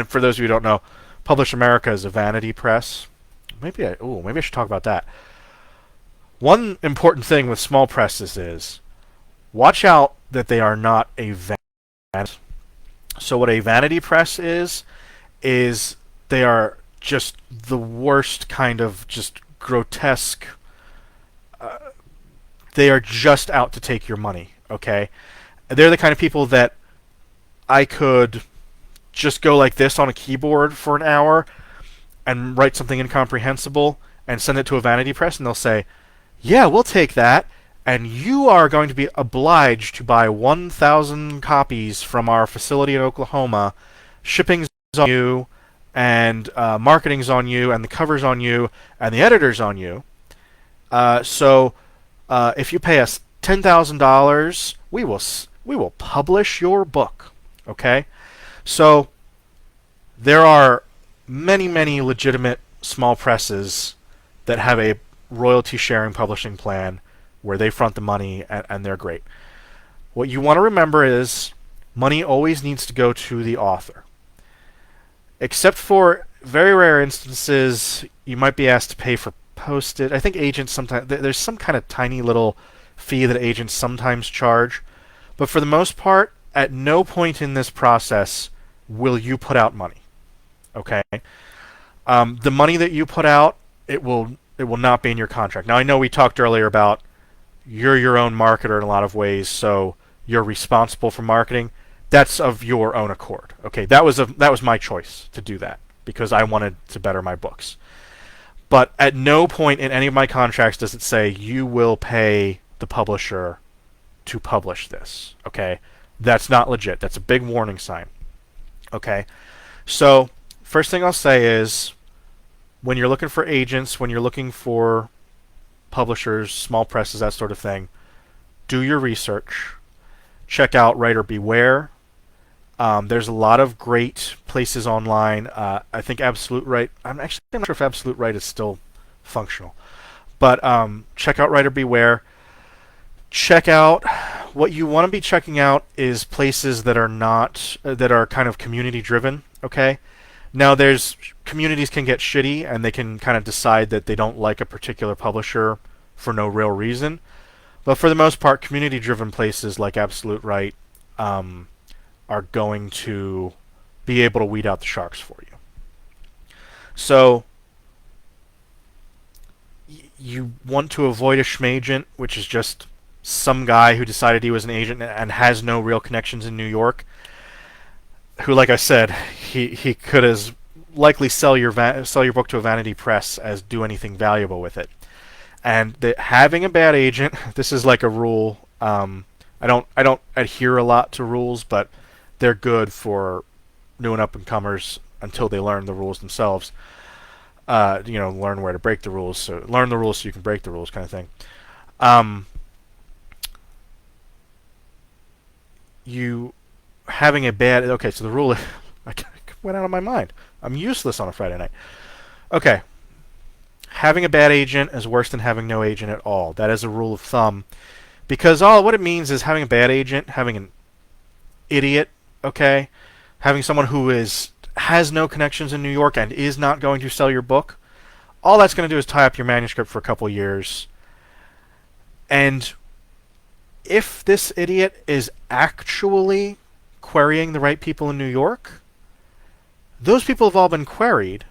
for those of you who don't know, Publish America is a vanity press. Maybe I should talk about that. One important thing with small presses is watch out that they are not a vanity. So what a vanity press is they are just the worst kind of just grotesque. They are just out to take your money, okay? They're the kind of people that I could just go like this on a keyboard for an hour and write something incomprehensible and send it to a vanity press, and they'll say, yeah, we'll take that, and you are going to be obliged to buy 1,000 copies from our facility in Oklahoma. Shipping's on you, and marketing's on you, and the cover's on you, and the editor's on you. So if you pay us $10,000, we will publish your book. Okay, so there are many legitimate small presses that have a royalty sharing publishing plan where they front the money and they're great. What you want to remember is money always needs to go to the author. Except for very rare instances, you might be asked to pay for postage. I think agents sometimes, there's some kind of tiny little fee that agents sometimes charge. But for the most part, at no point in this process will you put out money. Okay? The money that you put out, it will not be in your contract. Now, I know we talked earlier about you're your own marketer in a lot of ways, so you're responsible for marketing. That's of your own accord. Okay, that was my choice to do that because I wanted to better my books. But at no point in any of my contracts does it say you will pay the publisher to publish this. Okay, that's not legit. That's a big warning sign. Okay, so first thing I'll say is when you're looking for agents, when you're looking for publishers, small presses, that sort of thing, do your research. Check out Writer Beware. There's a lot of great places online. I think Absolute Right. I'm not sure if Absolute Right is still functional, but check out Writer Beware. Check out what you want to be checking out is places that are not that are kind of community driven. Okay. Now, there's communities can get shitty and they can kind of decide that they don't like a particular publisher for no real reason. But for the most part, community driven places like Absolute Right are going to be able to weed out the sharks for you. So you want to avoid a schmagent, which is just some guy who decided he was an agent and has no real connections in New York, who, like I said, he could as likely sell your book to a vanity press as do anything valuable with it. And having a bad agent, this is like a rule. I don't adhere a lot to rules, but they're good for new and up and comers until they learn the rules themselves. Learn where to break the rules. So learn the rules so you can break the rules, kind of thing. You having a bad. Okay, so the rule I went out of my mind. I'm useless on a Friday night. Okay. Having a bad agent is worse than having no agent at all. That is a rule of thumb. Because what it means is having a bad agent, having an idiot, okay, having someone who has no connections in New York and is not going to sell your book, all that's going to do is tie up your manuscript for a couple years. And if this idiot is actually querying the right people in New York, those people have all been queried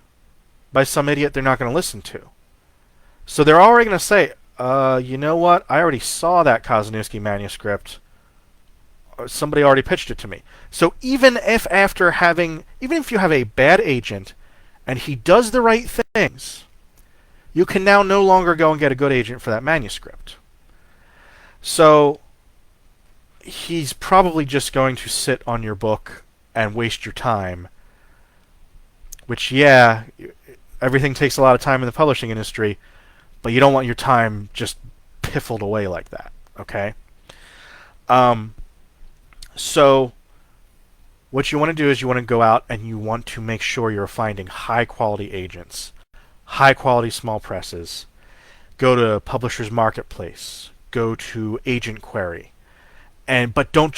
by some idiot they're not going to listen to. So they're already going to say, you know what? I already saw that Kozeniewski manuscript. Somebody already pitched it to me. So even if you have a bad agent and he does the right things, you can now no longer go and get a good agent for that manuscript. So he's probably just going to sit on your book and waste your time. Which, yeah, everything takes a lot of time in the publishing industry, but you don't want your time just piffled away like that, okay? So what you want to do is you want to go out and you want to make sure you're finding high-quality agents, high-quality small presses. Go to Publishers Marketplace. Go to Agent Query. But don't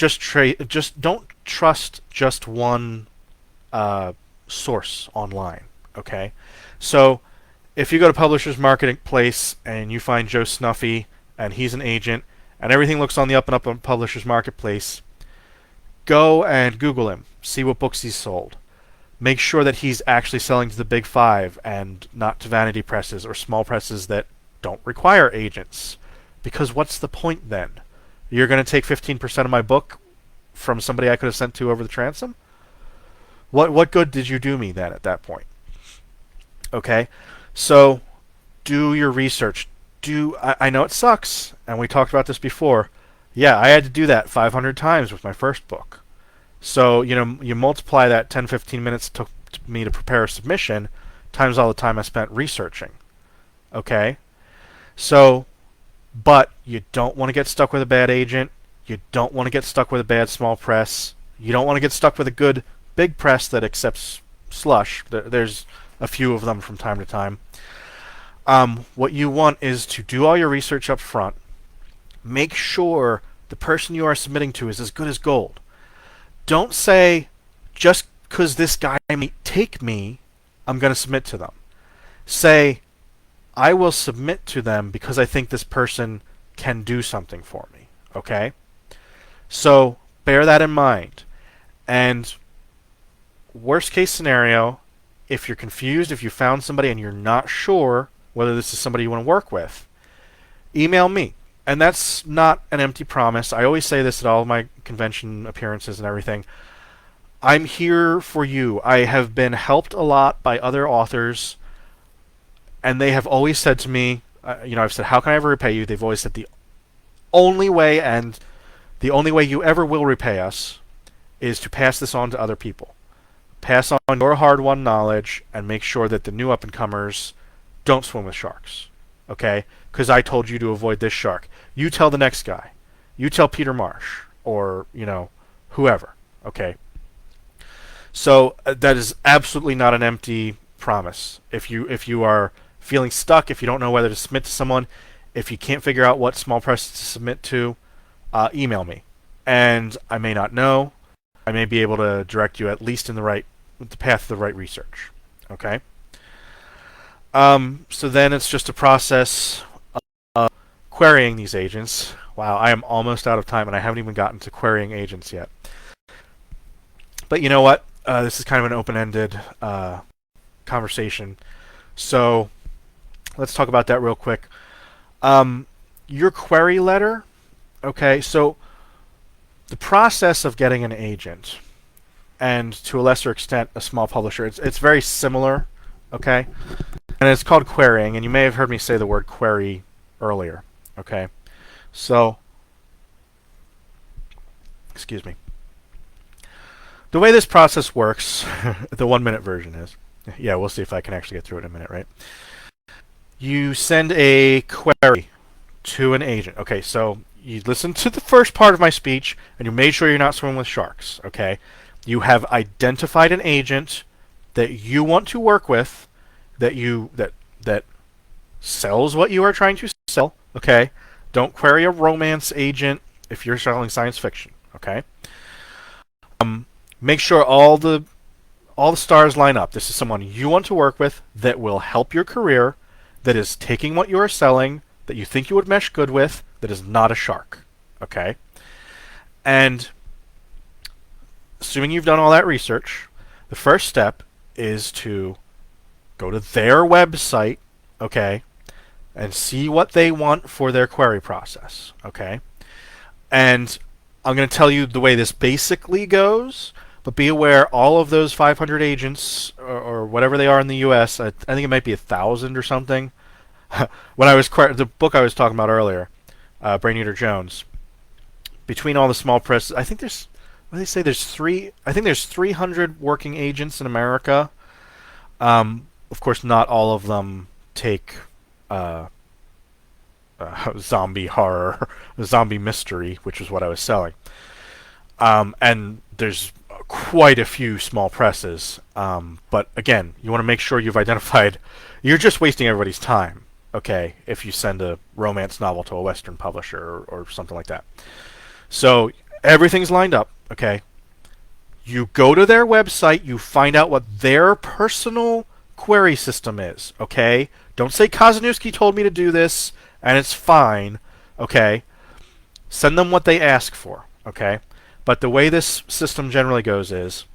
don't trust just one source online, okay? So if you go to Publishers Marketplace and you find Joe Snuffy and he's an agent and everything looks on the up and up on Publishers Marketplace, go and Google him, see what books he's sold. Make sure that he's actually selling to the big five and not to vanity presses or small presses that don't require agents. Because what's the point then? You're going to take 15% of my book from somebody I could have sent to over the transom? What good did you do me then at that point? Okay, so do your research. I know it sucks, and we talked about this before. Yeah, I had to do that 500 times with my first book. So, you multiply that 10, 15 minutes it took me to prepare a submission times all the time I spent researching. Okay? So, But you don't want to get stuck with a bad agent. You don't want to get stuck with a bad small press. You don't want to get stuck with a good big press that accepts slush. There's a few of them from time to time. What you want is to do all your research up front. Make sure the person you are submitting to is as good as gold. Don't say, just because this guy may take me, I'm going to submit to them. Say, I will submit to them because I think this person can do something for me. Okay? So bear that in mind. And worst case scenario, if you're confused, if you found somebody and you're not sure whether this is somebody you want to work with, email me. And that's not an empty promise. I always say this at all of my convention appearances and everything. I'm here for you. I have been helped a lot by other authors, and they have always said to me, I've said, how can I ever repay you? They've always said the only way, and the only way you ever will repay us, is to pass this on to other people. Pass on your hard-won knowledge and make sure that the new up-and-comers don't swim with sharks. Okay? Because I told you to avoid this shark. You tell the next guy. You tell Peter Marsh, or, whoever. Okay? So that is absolutely not an empty promise. If you are feeling stuck, if you don't know whether to submit to someone, if you can't figure out what small press to submit to, email me. And I may not know. I may be able to direct you at least in the path of the right research. Okay? So then it's just a process of querying these agents. Wow, I am almost out of time, and I haven't even gotten to querying agents yet. But you know what? This is kind of an open-ended conversation. So let's talk about that real quick. Your query letter, okay, so the process of getting an agent, and to a lesser extent a small publisher, it's very similar, okay? And it's called querying, and you may have heard me say the word query earlier, okay? So, excuse me. The way this process works, the 1-minute version is, yeah, we'll see if I can actually get through it in a minute, right? You send a query to an agent. Okay, so you listen to the first part of my speech, and you made sure you're not swimming with sharks, okay? You have identified an agent that you want to work with, that sells what you are trying to sell, okay? Don't query a romance agent if you're selling science fiction, okay? Make sure all the stars line up. This is someone you want to work with that will help your career, that is taking what you are selling, that you think you would mesh good with, that is not a shark, okay? And assuming you've done all that research, the first step is to go to their website, okay, and see what they want for their query process, okay? And I'm going to tell you the way this basically goes, but be aware all of those 500 agents, or whatever they are in the U.S., I think it might be 1,000 or something. When I was the book I was talking about earlier, Brain Eater Jones, between all the small press, I think there's, what do they say? I think there's 300 working agents in America. Of course, not all of them take zombie horror, zombie mystery, which is what I was selling. And there's quite a few small presses. But again, you want to make sure you've identified. You're just wasting everybody's time, okay, if you send a romance novel to a Western publisher or something like that. So everything's lined up, okay? You go to their website, you find out what their personal query system is, okay? Don't say Kozeniewski told me to do this and it's fine, okay? Send them what they ask for, okay? But the way this system generally goes is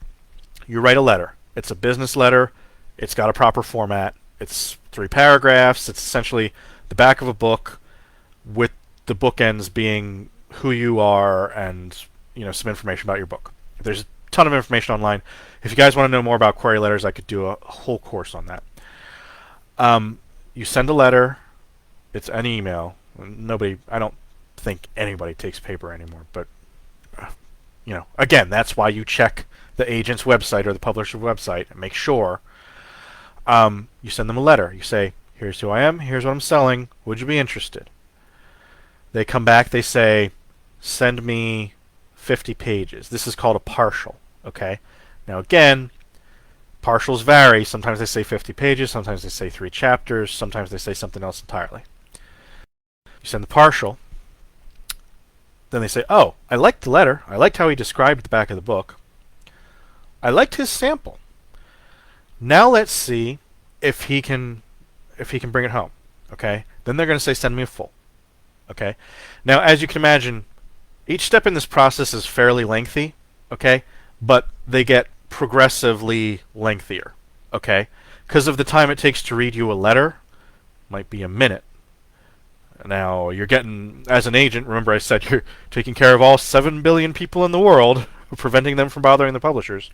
you write a letter. It's a business letter. It's got a proper format. It's 3 paragraphs. It's essentially the back of a book with the bookends being who you are and, some information about your book. There's a ton of information online. If you guys want to know more about query letters, I could do a whole course on that. You send a letter. It's an email. I don't think anybody takes paper anymore, but again, that's why you check the agent's website or the publisher's website and make sure. You send them a letter. You say, here's who I am, here's what I'm selling, would you be interested? They come back, they say, send me 50 pages. This is called a partial, okay? Now again, partials vary. Sometimes they say 50 pages, sometimes they say 3 chapters, sometimes they say something else entirely. You send the partial, then they say, oh, I liked the letter. I liked how he described the back of the book. I liked his sample. Now let's see if he can bring it home, okay? Then they're going to say, send me a full, okay? Now, as you can imagine, each step in this process is fairly lengthy, okay? But they get progressively lengthier, okay? Because of the time it takes to read you a letter, might be a minute. Now, you're getting, as an agent, remember I said you're taking care of all 7 billion people in the world, preventing them from bothering the publishers.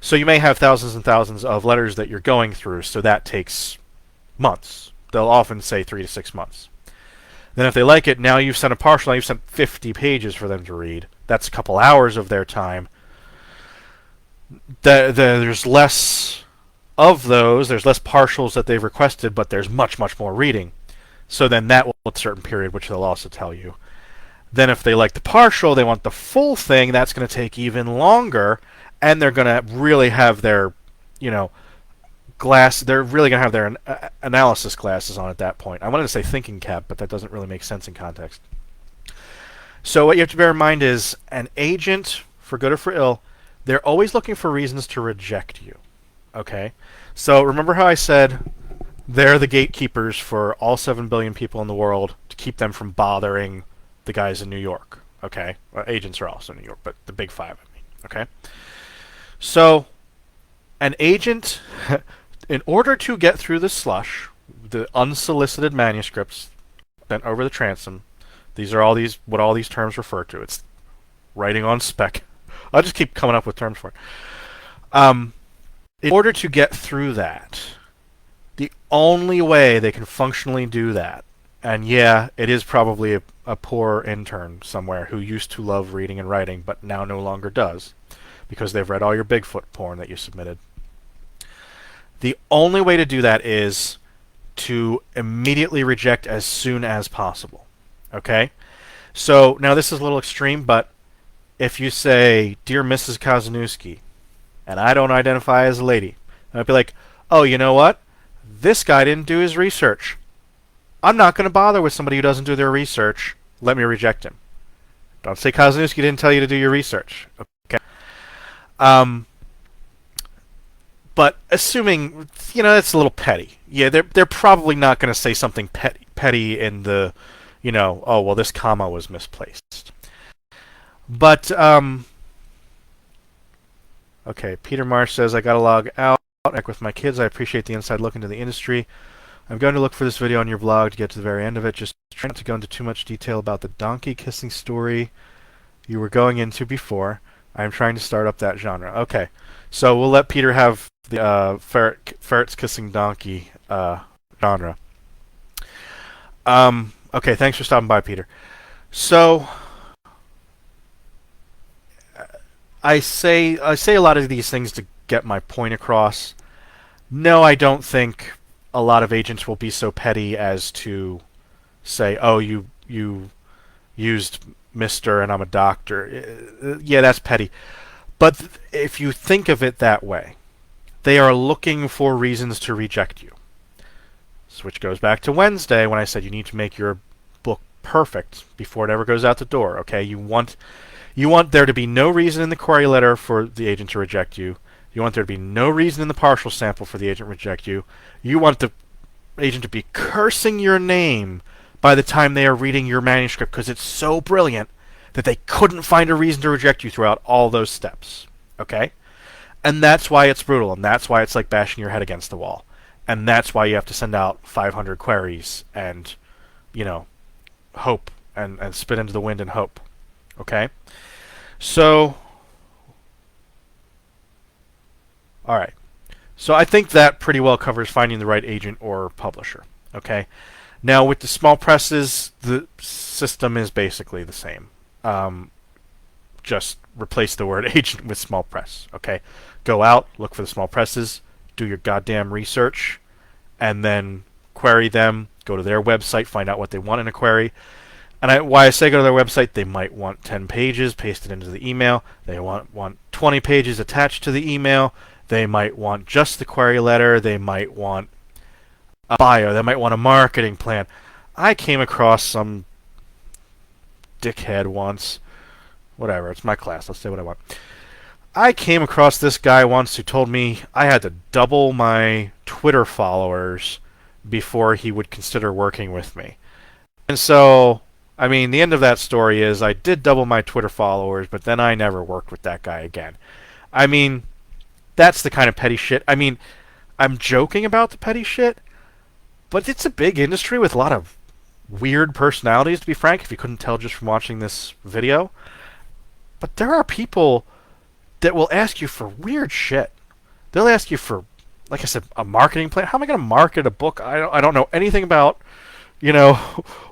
So you may have thousands and thousands of letters that you're going through, so that takes months. They'll often say 3 to 6 months. Then if they like it, now you've sent a partial, now you've sent 50 pages for them to read. That's a couple hours of their time. There's less of those, there's less partials that they've requested, but there's much, much more reading. So then that will at a certain period, which they'll also tell you. Then if they like the partial, they want the full thing, that's going to take even longer, and they're going to really have their, they're really going to have their analysis glasses on at that point. I wanted to say thinking cap, but that doesn't really make sense in context. So what you have to bear in mind is an agent, for good or for ill, they're always looking for reasons to reject you. Okay? So remember how I said they're the gatekeepers for all 7 billion people in the world to keep them from bothering the guys in New York. Okay? Well, agents are also in New York, but the big 5, I mean. Okay? So an agent, in order to get through the slush, the unsolicited manuscripts sent over the transom, these are what all these terms refer to. It's writing on spec. I'll just keep coming up with terms for it. In order to get through that, the only way they can functionally do that, and yeah, it is probably a poor intern somewhere who used to love reading and writing, but now no longer does, because they've read all your Bigfoot porn that you submitted. The only way to do that is to immediately reject as soon as possible. Okay? So, now this is a little extreme, but if you say, Dear Mrs. Kozeniewski, and I don't identify as a lady, I'd be like, oh, you know what? This guy didn't do his research. I'm not going to bother with somebody who doesn't do their research. Let me reject him. Don't say Kozeniewski didn't tell you to do your research. Okay. But assuming, that's a little petty. Yeah, they're probably not going to say something petty in the, oh, well, this comma was misplaced. But, okay, Peter Marsh says, I got to log out. Back with my kids. I appreciate the inside look into the industry. I'm going to look for this video on your blog to get to the very end of it. Just try not to go into too much detail about the donkey kissing story you were going into before. I'm trying to start up that genre. Okay, so we'll let Peter have the ferrets kissing donkey genre. Okay, thanks for stopping by, Peter. So I say a lot of these things to get my point across. No, I don't think a lot of agents will be so petty as to say, oh, you used Mr. and I'm a doctor. Yeah, that's petty. But if you think of it that way, they are looking for reasons to reject you. Which goes back to Wednesday when I said you need to make your book perfect before it ever goes out the door. Okay, you want there to be no reason in the query letter for the agent to reject you. You want there to be no reason in the partial sample for the agent to reject you. You want the agent to be cursing your name by the time they are reading your manuscript because it's so brilliant that they couldn't find a reason to reject you throughout all those steps. Okay? And that's why it's brutal, and that's why it's like bashing your head against the wall. And that's why you have to send out 500 queries and, hope and spit into the wind and hope. Okay? So, all right. So I think that pretty well covers finding the right agent or publisher. Okay? Now, with the small presses, the system is basically the same. Just replace the word agent with small press. Okay? Go out, look for the small presses, do your goddamn research, and then query them, go to their website, find out what they want in a query. And why I say go to their website, they might want 10 pages pasted into the email. They want 20 pages attached to the email. They might want just the query letter. They might want a bio. They might want a marketing plan. I came across some dickhead once. Whatever, it's my class. I'll say what I want. I came across this guy once who told me I had to double my Twitter followers before he would consider working with me. And so, I mean, the end of that story is I did double my Twitter followers, but then I never worked with that guy again. I mean, that's the kind of petty shit. I mean, I'm joking about the petty shit, but it's a big industry with a lot of weird personalities, to be frank, if you couldn't tell just from watching this video. But there are people that will ask you for weird shit. They'll ask you for, like I said, a marketing plan. How am I going to market a book? I don't know anything about,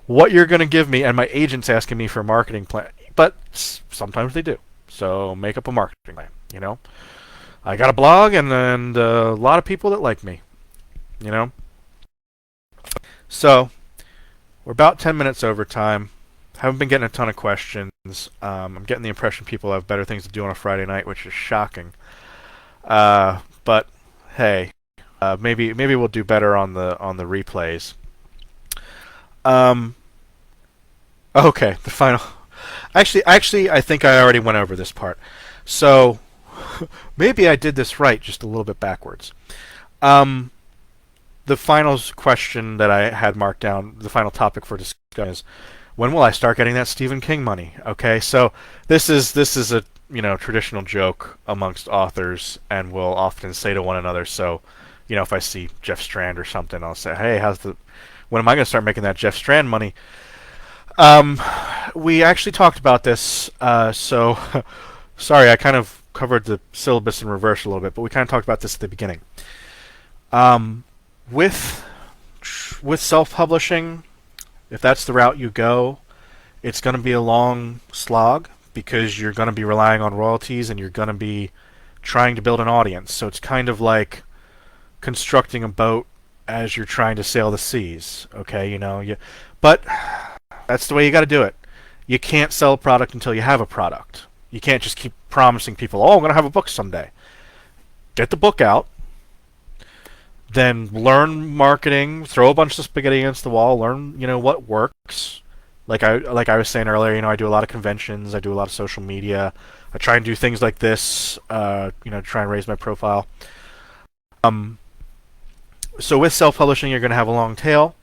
what you're going to give me, and my agent's asking me for a marketing plan. But sometimes they do. So make up a marketing plan, I got a blog and a lot of people that like me, So, we're about 10 minutes over time. Haven't been getting a ton of questions. I'm getting the impression people have better things to do on a Friday night, which is shocking. But hey, maybe we'll do better on the replays. Okay, the final. Actually, I think I already went over this part. So maybe I did this right, just a little bit backwards. The final question that I had marked down, the final topic for discussion is, when will I start getting that Stephen King money? Okay, so this is a traditional joke amongst authors, and we'll often say to one another. So, if I see Jeff Strand or something, I'll say, "Hey, when am I going to start making that Jeff Strand money?" We actually talked about this. So, sorry, I kind of covered the syllabus in reverse a little bit, but we kind of talked about this at the beginning. With self-publishing, if that's the route you go, it's going to be a long slog because you're going to be relying on royalties and you're going to be trying to build an audience. So it's kind of like constructing a boat as you're trying to sail the seas. Okay, but that's the way you got to do it. You can't sell a product until you have a product. You can't just keep promising people, "Oh, I'm going to have a book someday." Get the book out. Then learn marketing, throw a bunch of spaghetti against the wall, learn, what works. Like I was saying earlier, I do a lot of conventions, I do a lot of social media. I try and do things like this, try and raise my profile. So with self-publishing, you're going to have a long tail.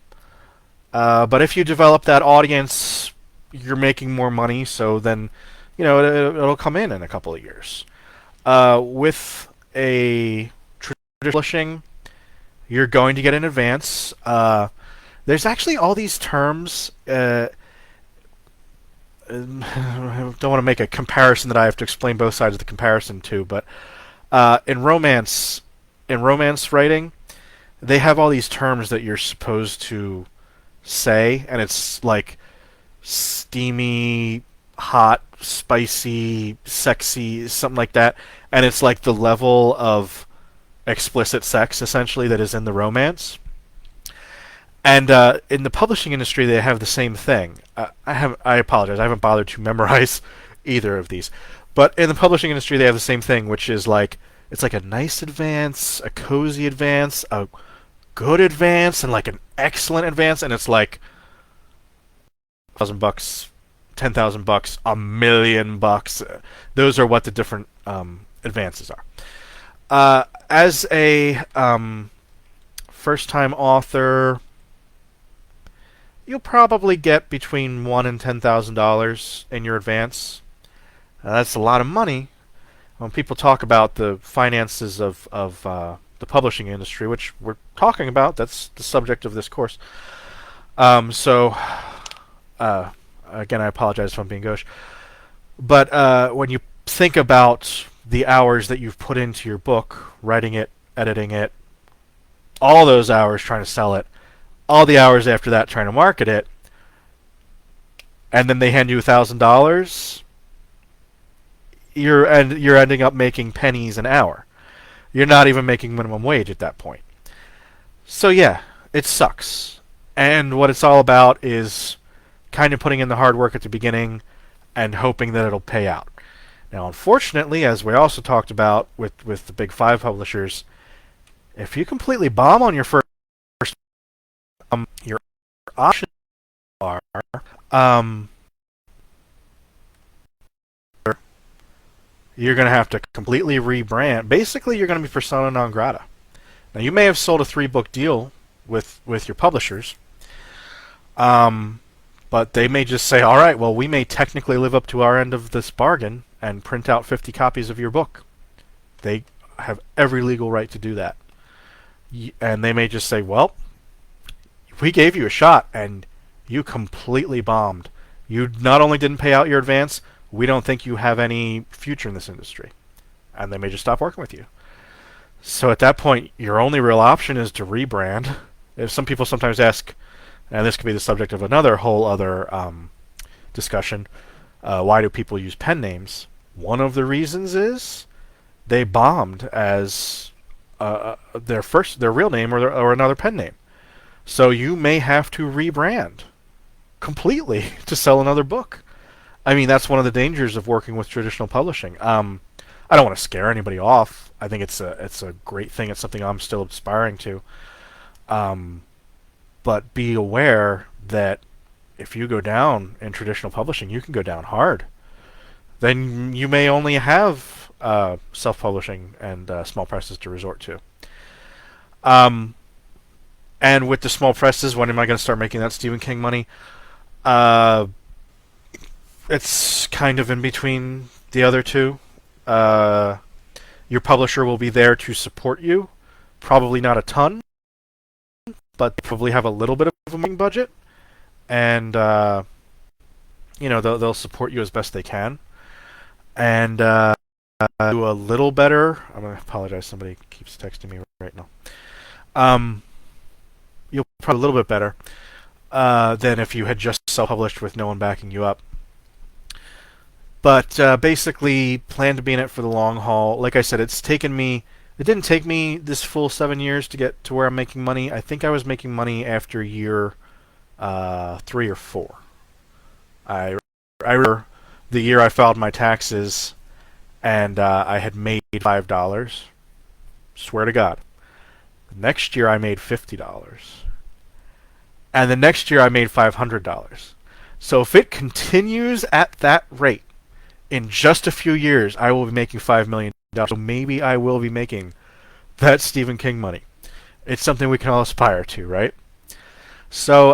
But if you develop that audience, you're making more money, so then, it'll come in a couple of years. With a traditional publishing, you're going to get an advance. There's actually all these terms. I don't want to make a comparison that I have to explain both sides of the comparison to, but in romance writing, they have all these terms that you're supposed to say, and it's like steamy, hot, spicy, sexy, something like that, and it's like the level of explicit sex, essentially, that is in the romance. And in the publishing industry, they have the same thing. I apologize, I haven't bothered to memorize either of these. But in the publishing industry, they have the same thing, which is it's like a nice advance, a cozy advance, a good advance, and like an excellent advance, and it's like $1,000, $10,000, $1,000,000. Those are what the different advances are. As a first-time author, you'll probably get between $1,000 and $10,000 in your advance. That's a lot of money. When people talk about the finances of the publishing industry, which we're talking about, that's the subject of this course. So, again, I apologize if I'm being gauche. But when you think about the hours that you've put into your book, writing it, editing it, all those hours trying to sell it, all the hours after that trying to market it, and then they hand you $1,000, you're ending up making pennies an hour. You're not even making minimum wage at that point. So yeah, it sucks. And what it's all about is kind of putting in the hard work at the beginning and hoping that it'll pay out. Now, unfortunately, as we also talked about with the big five publishers, if you completely bomb on your first, your options are, you're going to have to completely rebrand. Basically, you're going to be persona non grata. Now, you may have sold a 3-book deal with your publishers, but they may just say, all right, well, we may technically live up to our end of this bargain and print out 50 copies of your book. They have every legal right to do that. And they may just say, well, we gave you a shot and you completely bombed. You not only didn't pay out your advance, we don't think you have any future in this industry. And they may just stop working with you. So at that point, your only real option is to rebrand. If some people sometimes ask, and this could be the subject of another whole other discussion, why do people use pen names? One of the reasons is they bombed as their real name or another pen name. So you may have to rebrand completely to sell another book. I mean, that's one of the dangers of working with traditional publishing. I don't want to scare anybody off. I think it's a great thing. It's something I'm still aspiring to. But be aware that if you go down in traditional publishing, you can go down hard. Then you may only have self-publishing and small presses to resort to. And with the small presses, when am I going to start making that Stephen King money? It's kind of in between the other two. Your publisher will be there to support you. Probably not a ton, but they probably have a little bit of a marketing budget. And, they'll support you as best they can. And do a little better. I'm going to apologize. Somebody keeps texting me right now. You'll probably a little bit better than if you had just self-published with no one backing you up. But basically, plan to be in it for the long haul. Like I said, it didn't take me this full 7 years to get to where I'm making money. I think I was making money after year 3 or 4. I remember the year I filed my taxes, and I had made $5. Swear to God. The next year I made $50. And the next year I made $500. So if it continues at that rate, in just a few years, I will be making $5 million. So maybe I will be making that Stephen King money. It's something we can all aspire to, right? So,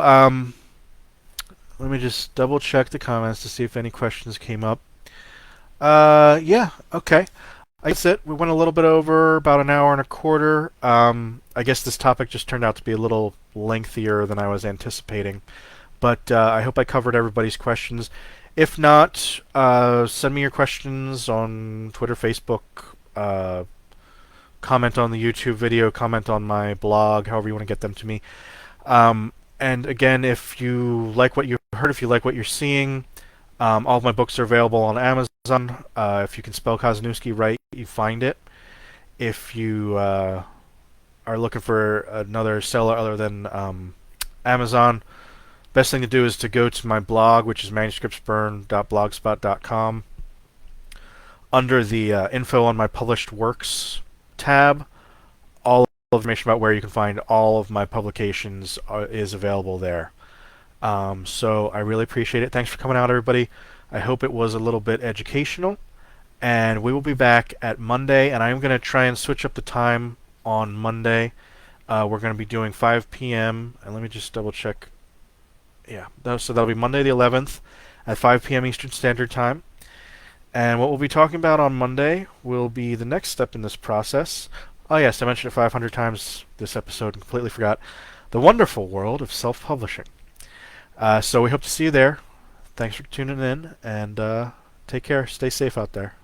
let me just double check the comments to see if any questions came up. Yeah, okay. That's it. We went a little bit over, about an hour and a quarter. I guess this topic just turned out to be a little lengthier than I was anticipating. But I hope I covered everybody's questions. If not, send me your questions on Twitter, Facebook, comment on the YouTube video, comment on my blog, however you want to get them to me. And again, if you like what you heard, if you like what you're seeing, all of my books are available on Amazon. If you can spell Kozeniewski right, you find it. If you are looking for another seller other than Amazon, best thing to do is to go to my blog, which is manuscriptsburn.blogspot.com. Under the info on my published works tab, all of the information about where you can find all of my publications is available there. So I really appreciate it. Thanks for coming out, everybody. I hope it was a little bit educational. And we will be back at Monday, and I'm going to try and switch up the time on Monday. We're going to be doing 5 p.m. And let me just double check. Yeah, so that'll be Monday the 11th at 5 p.m. Eastern Standard Time. And what we'll be talking about on Monday will be the next step in this process. Oh yes, I mentioned it 500 times this episode and completely forgot. The wonderful world of self-publishing. So we hope to see you there. Thanks for tuning in, and take care. Stay safe out there.